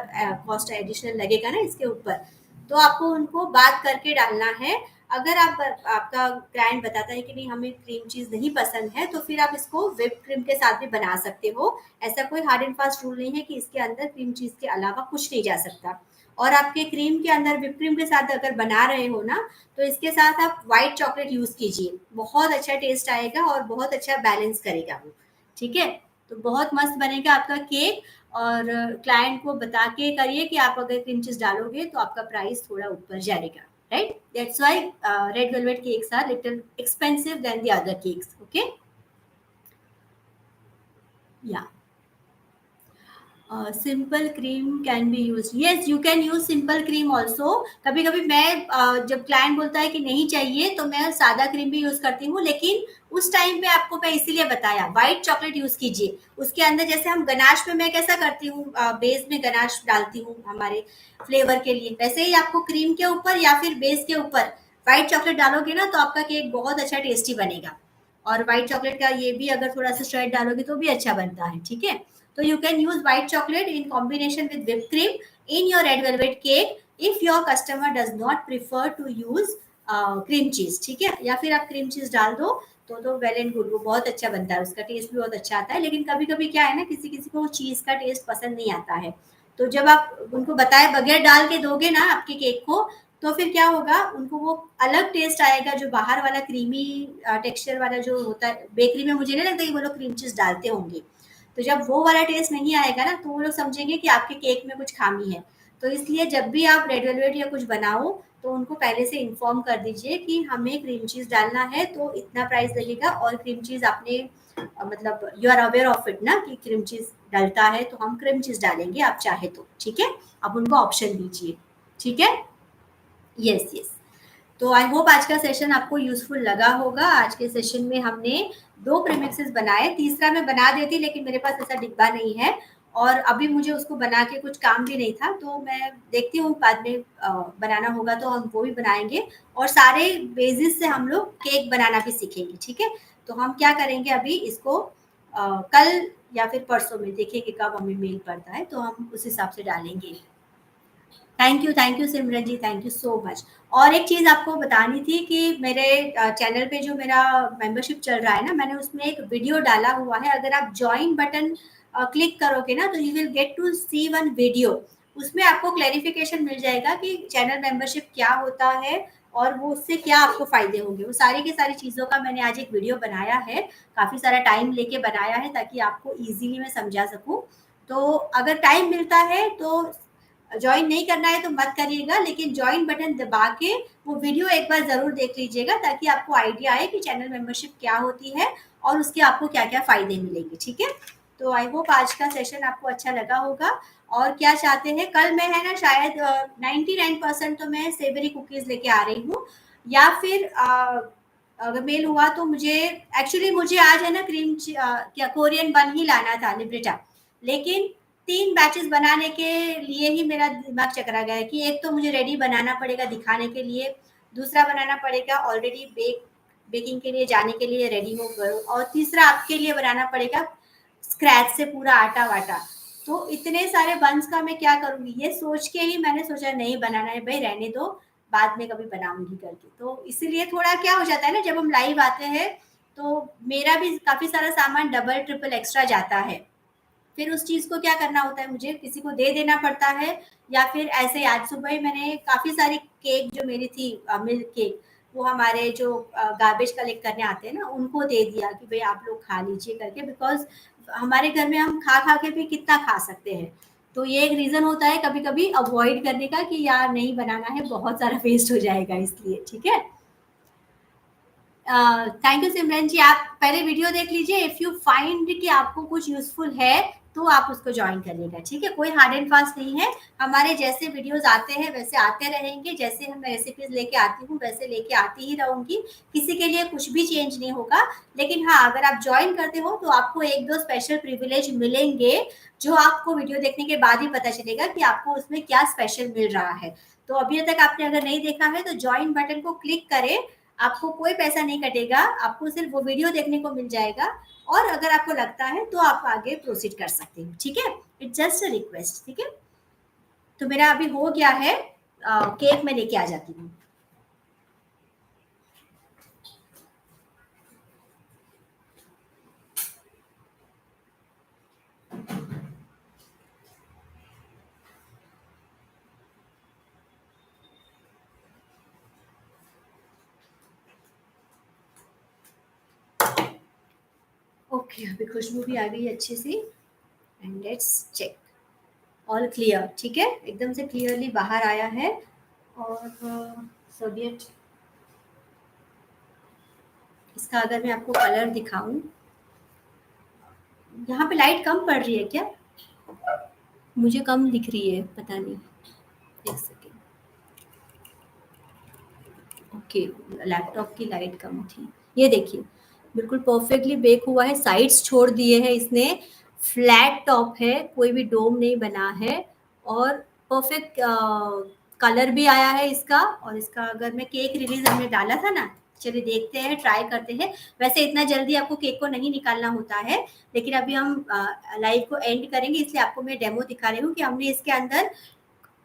कॉस्ट एडिशनल लगेगा ना इसके ऊपर। तो आपको उनको बात करके डालना है। अगर आप, आपका क्लाइंट बताता है कि नहीं हमें क्रीम चीज नहीं पसंद है, तो फिर आप इसको व्हिप क्रीम के साथ भी बना सकते हो। ऐसा कोई हार्ड एंड फास्ट रूल नहीं है कि इसके अंदर क्रीम चीज के अलावा कुछ नहीं जा सकता। और आपके क्रीम के अंदर व्हिप क्रीम के साथ अगर बना रहे हो ना, तो इसके साथ आप व्हाइट चॉकलेट यूज कीजिए, बहुत अच्छा टेस्ट आएगा और बहुत अच्छा बैलेंस करेगा वो, ठीक है। तो बहुत मस्त बनेगा आपका केक। और क्लाइंट को बता के करिए कि आप अगर क्रीम चीज डालोगे तो आपका प्राइस थोड़ा ऊपर जाएगा, right. That's why red velvet cakes are little expensive than the other cakes, okay. या simple cream can be use, yes you can use simple cream also. कभी कभी मैं जब क्लाइंट बोलता है कि नहीं चाहिए तो मैं सादा क्रीम भी यूज करती हूँ, लेकिन उस टाइम पे आपको मैं इसीलिए बताया व्हाइट चॉकलेट यूज कीजिए उसके अंदर। जैसे हम गनाश में मैं कैसा करती हूँ, बेस में गनाश डालती हूँ हमारे फ्लेवर के लिए, वैसे ही आपको क्रीम के ऊपर या फिर बेस के ऊपर व्हाइट चॉकलेट डालोगे ना तो आपका केक बहुत अच्छा टेस्टी बनेगा। और व्हाइट चॉकलेट का ये भी अगर थोड़ा सा श्रेड डालोगे तो भी अच्छा बनता है, ठीक है। So you can use white chocolate in combination with whipped cream in your red velvet cake if your customer does not prefer to use cream cheese, ठीक है। या फिर आप क्रीम चीज डाल दो तो वेल एंड गुड, वो बहुत अच्छा बनता है, उसका टेस्ट भी बहुत अच्छा आता है। लेकिन कभी कभी क्या है ना, किसी किसी को चीज का टेस्ट पसंद नहीं आता है, तो जब आप उनको बताए बगैर डाल के दोगे ना आपके केक को, तो फिर क्या होगा, उनको वो अलग टेस्ट आएगा, जो बाहर वाला क्रीमी टेक्सचर वाला जो होता है बेकरी में, मुझे नहीं लगता कि वो लोग क्रीम चीज डालते होंगे। तो जब वो वाला टेस्ट नहीं आएगा ना तो वो लोग समझेंगे कि आपके केक में कुछ खामी है। तो इसलिए जब भी आप रेड वेलवेट या कुछ बनाओ तो उनको पहले से इन्फॉर्म कर दीजिए कि हमें क्रीम चीज डालना है तो इतना प्राइस लगेगा, और क्रीम चीज आपने मतलब you are aware of it ना कि क्रीम चीज डलता है, तो हम क्रीम चीज डालेंगे आप चाहे तो, ठीक है। आप उनको ऑप्शन दीजिए, ठीक है। Yes yes. तो आई होप आज का सेशन आपको यूजफुल लगा होगा। आज के सेशन में हमने 2 प्रीमिक्सेस बनाए, तीसरा मैं बना देती लेकिन मेरे पास ऐसा डिब्बा नहीं है, और अभी मुझे उसको बना के कुछ काम भी नहीं था, तो मैं देखती हूँ बाद में बनाना होगा तो हम वो भी बनाएंगे। और सारे बेसिस से हम लोग केक बनाना भी सीखेंगे, ठीक है। तो हम क्या करेंगे अभी इसको कल या फिर परसों में देखेंगे कब हमें मेल पड़ता है, तो हम उस हिसाब से डालेंगे। Thank you Simran ji, thank you so much. और एक चीज़ आपको बतानी थी कि मेरे चैनल पे जो मेरा मेंबरशिप चल रहा है ना, मैंने उसमें एक वीडियो डाला हुआ है। अगर आप जॉइन बटन क्लिक करोगे ना तो you will get to see one video. उसमें आपको क्लैरिफिकेशन मिल जाएगा कि चैनल मेंबरशिप क्या होता है और वो उससे क्या आपको फ़ायदे होंगे। वो सारी की सारी चीज़ों का मैंने आज एक वीडियो बनाया है, काफ़ी सारा टाइम लेके बनाया है ताकि आपको ईज़िली मैं समझा सकूँ। तो अगर टाइम मिलता है तो जॉइन नहीं करना है तो मत करिएगा, लेकिन जॉइन बटन दबा के वो वीडियो एक बार ज़रूर देख लीजिएगा ताकि आपको आइडिया आए कि चैनल मेंबरशिप क्या होती है और उसके आपको क्या-क्या फ़ायदे मिलेंगे, ठीक है? तो आई होप आज का सेशन आपको अच्छा लगा होगा। और क्या चाहते हैं, कल मैं है ना शायद 99% तो मैं सेवरी कुकीज़ लेके आ रही हूँ, या फिर अगर मेल हुआ तो मुझे एक्चुअली मुझे आज है ना क्या कोरियन बन ही लाना था लिब्रेटा, लेकिन 3 बैचेस बनाने के लिए ही मेरा दिमाग चकरा गया है कि एक तो मुझे रेडी बनाना पड़ेगा दिखाने के लिए, दूसरा बनाना पड़ेगा ऑलरेडी बेक बेकिंग के लिए जाने के लिए रेडी हो गए हो, और तीसरा आपके लिए बनाना पड़ेगा स्क्रैच से पूरा आटा वाटा। तो इतने सारे बंस का मैं क्या करूंगी, ये सोच के ही मैंने सोचा नहीं बनाना है भाई, रहने दो, बाद में कभी बनाऊंगी करके। तो इसीलिए थोड़ा क्या हो जाता है ना, जब हम लाइव आते हैं तो मेरा भी काफी सारा सामान डबल ट्रिपल एक्स्ट्रा जाता है। फिर उस चीज को क्या करना होता है, मुझे किसी को दे देना पड़ता है, या फिर ऐसे ही आज सुबह ही मैंने काफी सारी केक जो मेरी थी मिल्क केक, वो हमारे जो गार्बेज कलेक्ट करने आते हैं ना उनको दे दिया कि भाई आप लोग खा लीजिए करके, बिकॉज हमारे घर में हम खा खा के भी कितना खा सकते हैं। तो ये एक रीजन होता है कभी कभी अवॉइड करने का कि यार नहीं बनाना है, बहुत सारा वेस्ट हो जाएगा इसलिए, ठीक है। थैंक यू सिमरन जी, आप पहले वीडियो देख लीजिए, इफ यू फाइंड कि आपको कुछ यूजफुल है तो आप उसको ज्वाइन करिएगा, ठीक है। कोई हार्ड एंड फास्ट नहीं है, हमारे जैसे वीडियोस आते हैं वैसे आते रहेंगे, जैसे हम रेसिपीज लेके आती हूँ वैसे लेके आती ही रहूंगी, किसी के लिए कुछ भी चेंज नहीं होगा। लेकिन हाँ, अगर आप ज्वाइन करते हो तो आपको एक दो स्पेशल प्रिविलेज मिलेंगे, जो आपको वीडियो देखने के बाद ही पता चलेगा कि आपको उसमें क्या स्पेशल मिल रहा है। तो अभी तक आपने अगर नहीं देखा है तो ज्वाइन बटन को क्लिक करें, आपको कोई पैसा नहीं कटेगा, आपको सिर्फ वो वीडियो देखने को मिल जाएगा, और अगर आपको लगता है तो आप आगे प्रोसीड कर सकते हो, ठीक है। इट्स जस्ट अ रिक्वेस्ट, ठीक है। तो मेरा अभी हो गया है, केक मैं लेके आ जाती हूँ। ओके, अभी खुशबू भी आ गई अच्छी सी, and let's check, all clear, ठीक है, एकदम से क्लियरली बाहर आया है। और सोवियत, इसका अगर मैं आपको कलर दिखाऊं, यहाँ पे लाइट कम पड़ रही है क्या, मुझे कम दिख रही है, पता नहीं, एक सेकेंड। ओके, लैपटॉप की लाइट कम थी। ये देखिए, बिल्कुल परफेक्टली बेक हुआ है, साइड्स छोड़ दिए हैं इसने, फ्लैट टॉप है, कोई भी डोम नहीं बना है, और परफेक्ट कलर भी आया है इसका। और इसका अगर मैं केक रिलीज हमने डाला था ना, चलिए देखते हैं, ट्राई करते हैं। वैसे इतना जल्दी आपको केक को नहीं निकालना होता है, लेकिन अभी हम लाइव को एंड करेंगे, इसलिए आपको मैं डेमो दिखा रही हूँ कि हमने इसके अंदर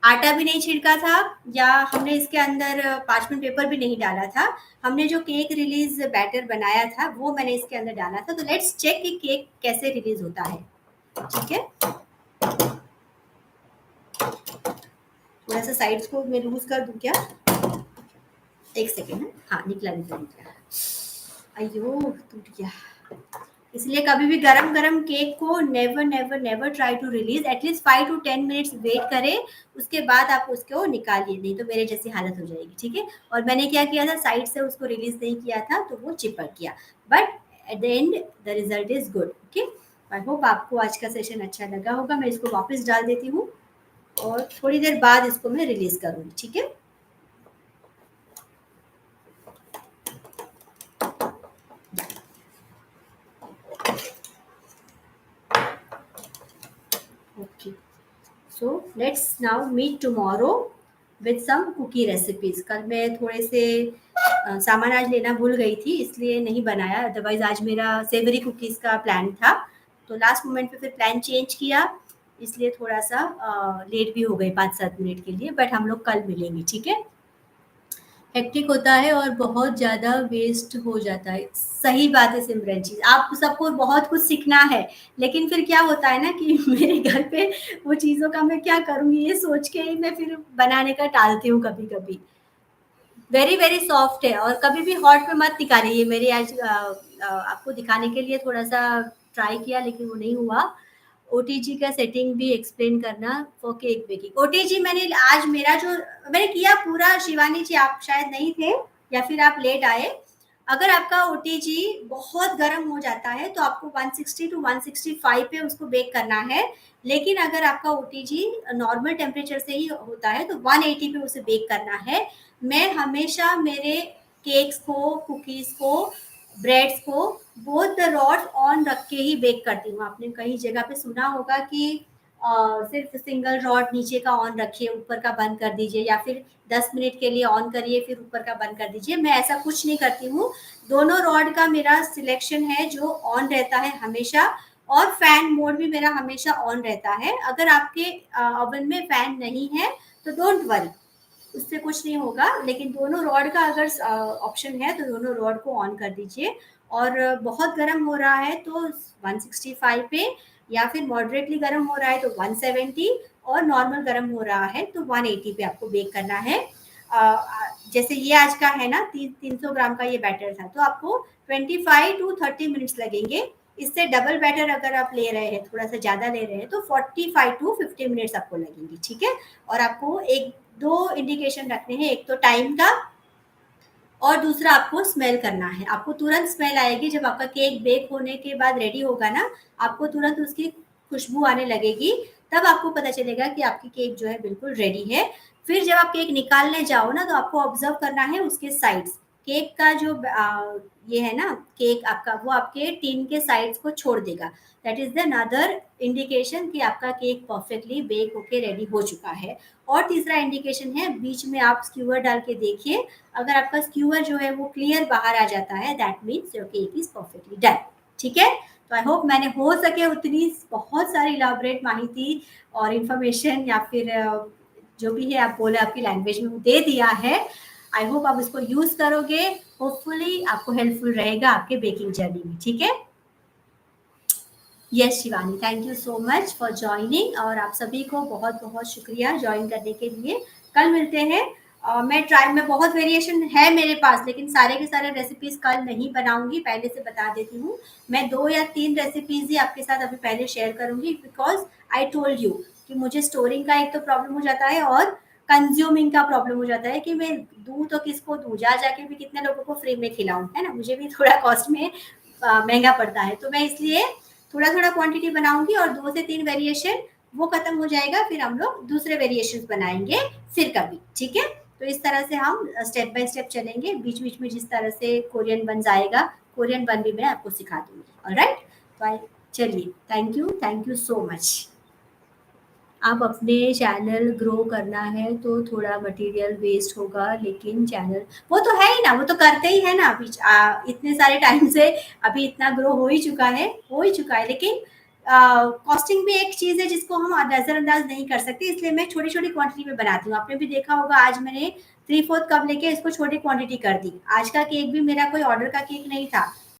आटा भी नहीं छिड़का था, या हमने इसके अंदर पार्चमेंट पेपर भी नहीं डाला था। हमने जो केक रिलीज बैटर बनाया था वो मैंने इसके अंदर डाला था। तो लेट्स चेक कि केक कैसे रिलीज होता है, ठीक है। थोड़ा सा साइड्स को मैं लूज कर दूं क्या, एक सेकेंड है, हाँ निकला निकला निकला, अयो टूट गया। इसलिए कभी भी गरम गरम केक को never never never try to release, at least 5 to 10 minutes wait करें, उसके बाद आप उसको निकालिए, नहीं तो मेरे जैसी हालत हो जाएगी, ठीक है। और मैंने क्या किया था, साइड से उसको रिलीज नहीं किया था तो वो चिपक गया, but at the end the result is good, okay. I hope आपको आज का सेशन अच्छा लगा होगा। मैं इसको वापस डाल देती हूँ, और थोड़ी देर बाद इसको मैं रिलीज करूँगी, ठीक है। Okay, so let's now meet tomorrow with some cookie recipes. कल मैं थोड़े से सामान आज लेना भूल गई थी, इसलिए नहीं बनाया, अदरवाइज आज मेरा सेवरी कुकीज का प्लान था। तो लास्ट मोमेंट पे फिर प्लान चेंज किया, इसलिए थोड़ा सा लेट भी हो गई 5-7 मिनट के लिए, बट हम लोग कल मिलेंगे, ठीक है। हेक्टिक होता है और बहुत ज़्यादा वेस्ट हो जाता है, सही बात है सिमरन जी, आप सबको बहुत कुछ सीखना है, लेकिन फिर क्या होता है ना कि मेरे घर पे वो चीज़ों का मैं क्या करूँगी ये सोच के ही मैं फिर बनाने का टालती हूँ कभी-कभी। वेरी वेरी सॉफ्ट है, और कभी भी हॉट पे मत निकालिए। ये मेरे आज आपको दिखाने के लिए थोड़ा सा ट्राई किया, लेकिन वो नहीं हुआ। ओटीजी का सेटिंग भी एक्सप्लेन करना फॉर केक बेकिंग। ओटीजी मैंने आज मेरा जो मैंने किया पूरा, शिवानी जी आप शायद नहीं थे, या फिर आप लेट आए। अगर आपका ओटीजी बहुत गर्म हो जाता है तो आपको 160 to 165 पे उसको बेक करना है, लेकिन अगर आपका ओटीजी नॉर्मल टेम्परेचर से ही होता है तो 180 पे उसे बेक करना है। मैं हमेशा मेरे केक्स को, कुकीज को, ब्रेड्स को बोथ द रॉड्स ऑन रख के ही बेक करती हूँ। आपने कई जगह पे सुना होगा कि सिर्फ सिंगल रॉड नीचे का ऑन रखिए, ऊपर का बंद कर दीजिए, या फिर 10 मिनट के लिए ऑन करिए फिर ऊपर का बंद कर दीजिए। मैं ऐसा कुछ नहीं करती हूँ। दोनों रॉड का मेरा सिलेक्शन है जो ऑन रहता है हमेशा, और फैन मोड भी मेरा हमेशा ऑन रहता है। अगर आपके ओवन में फैन नहीं है तो डोंट वरी, उससे कुछ नहीं होगा। लेकिन दोनों रॉड का अगर ऑप्शन है तो दोनों रॉड को ऑन कर दीजिए। और बहुत गर्म हो रहा है तो 165 पे, या फिर मॉडरेटली गर्म हो रहा है तो 170, और नॉर्मल गर्म हो रहा है तो 180 पे आपको बेक करना है। जैसे ये आज का है ना, 300 ग्राम का ये बैटर था, तो आपको 25 to 30 मिनट्स लगेंगे। इससे डबल बैटर अगर आप ले रहे हैं, थोड़ा सा ज़्यादा ले रहे हैं, तो 45 to 50 मिनट्स आपको लगेंगे, ठीक है। और आपको एक दो इंडिकेशन रखने हैं, एक तो टाइम का, और दूसरा आपको स्मेल करना है। आपको तुरंत स्मेल आएगी जब आपका केक बेक होने के बाद रेडी होगा ना, आपको तुरंत उसकी खुशबू आने लगेगी, तब आपको पता चलेगा कि आपकी केक जो है बिल्कुल रेडी है। फिर जब आप केक निकालने जाओ ना, तो आपको ऑब्जर्व करना है उसके साइड्स। केक का जो ये है ना, केक आपका वो आपके टिन के साइड्स को छोड़ देगा। That is the another indication कि आपका केक परफेक्टली बेक होके रेडी हो चुका है। और तीसरा इंडिकेशन है, बीच में आप स्क्यूअर डाल के देखिए, अगर आपका स्क्यूअर जो है वो क्लियर बाहर आ जाता है, that means your cake is perfectly done, ठीक है। तो आई होप मैंने हो सके उतनी बहुत सारी इलाबोरेट माहिती और इन्फॉर्मेशन, या फिर जो भी है आप बोले आपकी लैंग्वेज में, वो दे दिया है। आई होप आप इसको यूज करोगे, होपफुली आपको हेल्पफुल रहेगा आपके बेकिंग जर्नी में, ठीक है। Yes Shivani, thank you so much for joining, और आप सभी को बहुत बहुत शुक्रिया ज्वाइन करने के लिए। कल मिलते हैं। मैं बहुत वेरिएशन है मेरे पास, लेकिन सारे के सारे रेसिपीज कल नहीं बनाऊंगी, पहले से बता देती हूँ। मैं 2 या 3 रेसिपीज ही आपके साथ अभी पहले शेयर करूंगी, बिकॉज आई टोल्ड यू कि मुझे स्टोरिंग का एक तो प्रॉब्लम हो जाता है, और कंज्यूमिंग का प्रॉब्लम हो जाता है कि मैं दूँ तो किसको दूँ, जा जाके भी कितने लोगों को फ्री में खिलाऊं, है ना। मुझे भी थोड़ा कॉस्ट में महंगा पड़ता है, तो मैं इसलिए थोड़ा थोड़ा क्वांटिटी बनाऊंगी, और 2 से 3 वेरिएशन वो खत्म हो जाएगा, फिर हम लोग दूसरे वेरिएशन बनाएंगे फिर कभी, ठीक है। तो इस तरह से हम स्टेप बाय स्टेप चलेंगे। बीच बीच में जिस तरह से कोरियन बन जाएगा, कोरियन बन भी मैं आपको सिखा दूंगी। ऑलराइट, तो चलिए, थैंक यू सो मच। आप अपने चैनल ग्रो करना है तो थोड़ा मटेरियल वेस्ट होगा, लेकिन चैनल वो तो है ही ना, वो तो करते ही है ना। अभी इतने सारे टाइम से अभी इतना ग्रो हो ही चुका है, लेकिन कॉस्टिंग भी एक चीज़ है जिसको हम नज़रअंदाज नहीं कर सकते, इसलिए मैं छोटी छोटी क्वांटिटी में बनाती हूँ। आपने भी देखा होगा, आज मैंने 3/4 कप लेके इसको छोटी क्वांटिटी कर दी। आज का केक भी मेरा कोई ऑर्डर का केक नहीं था,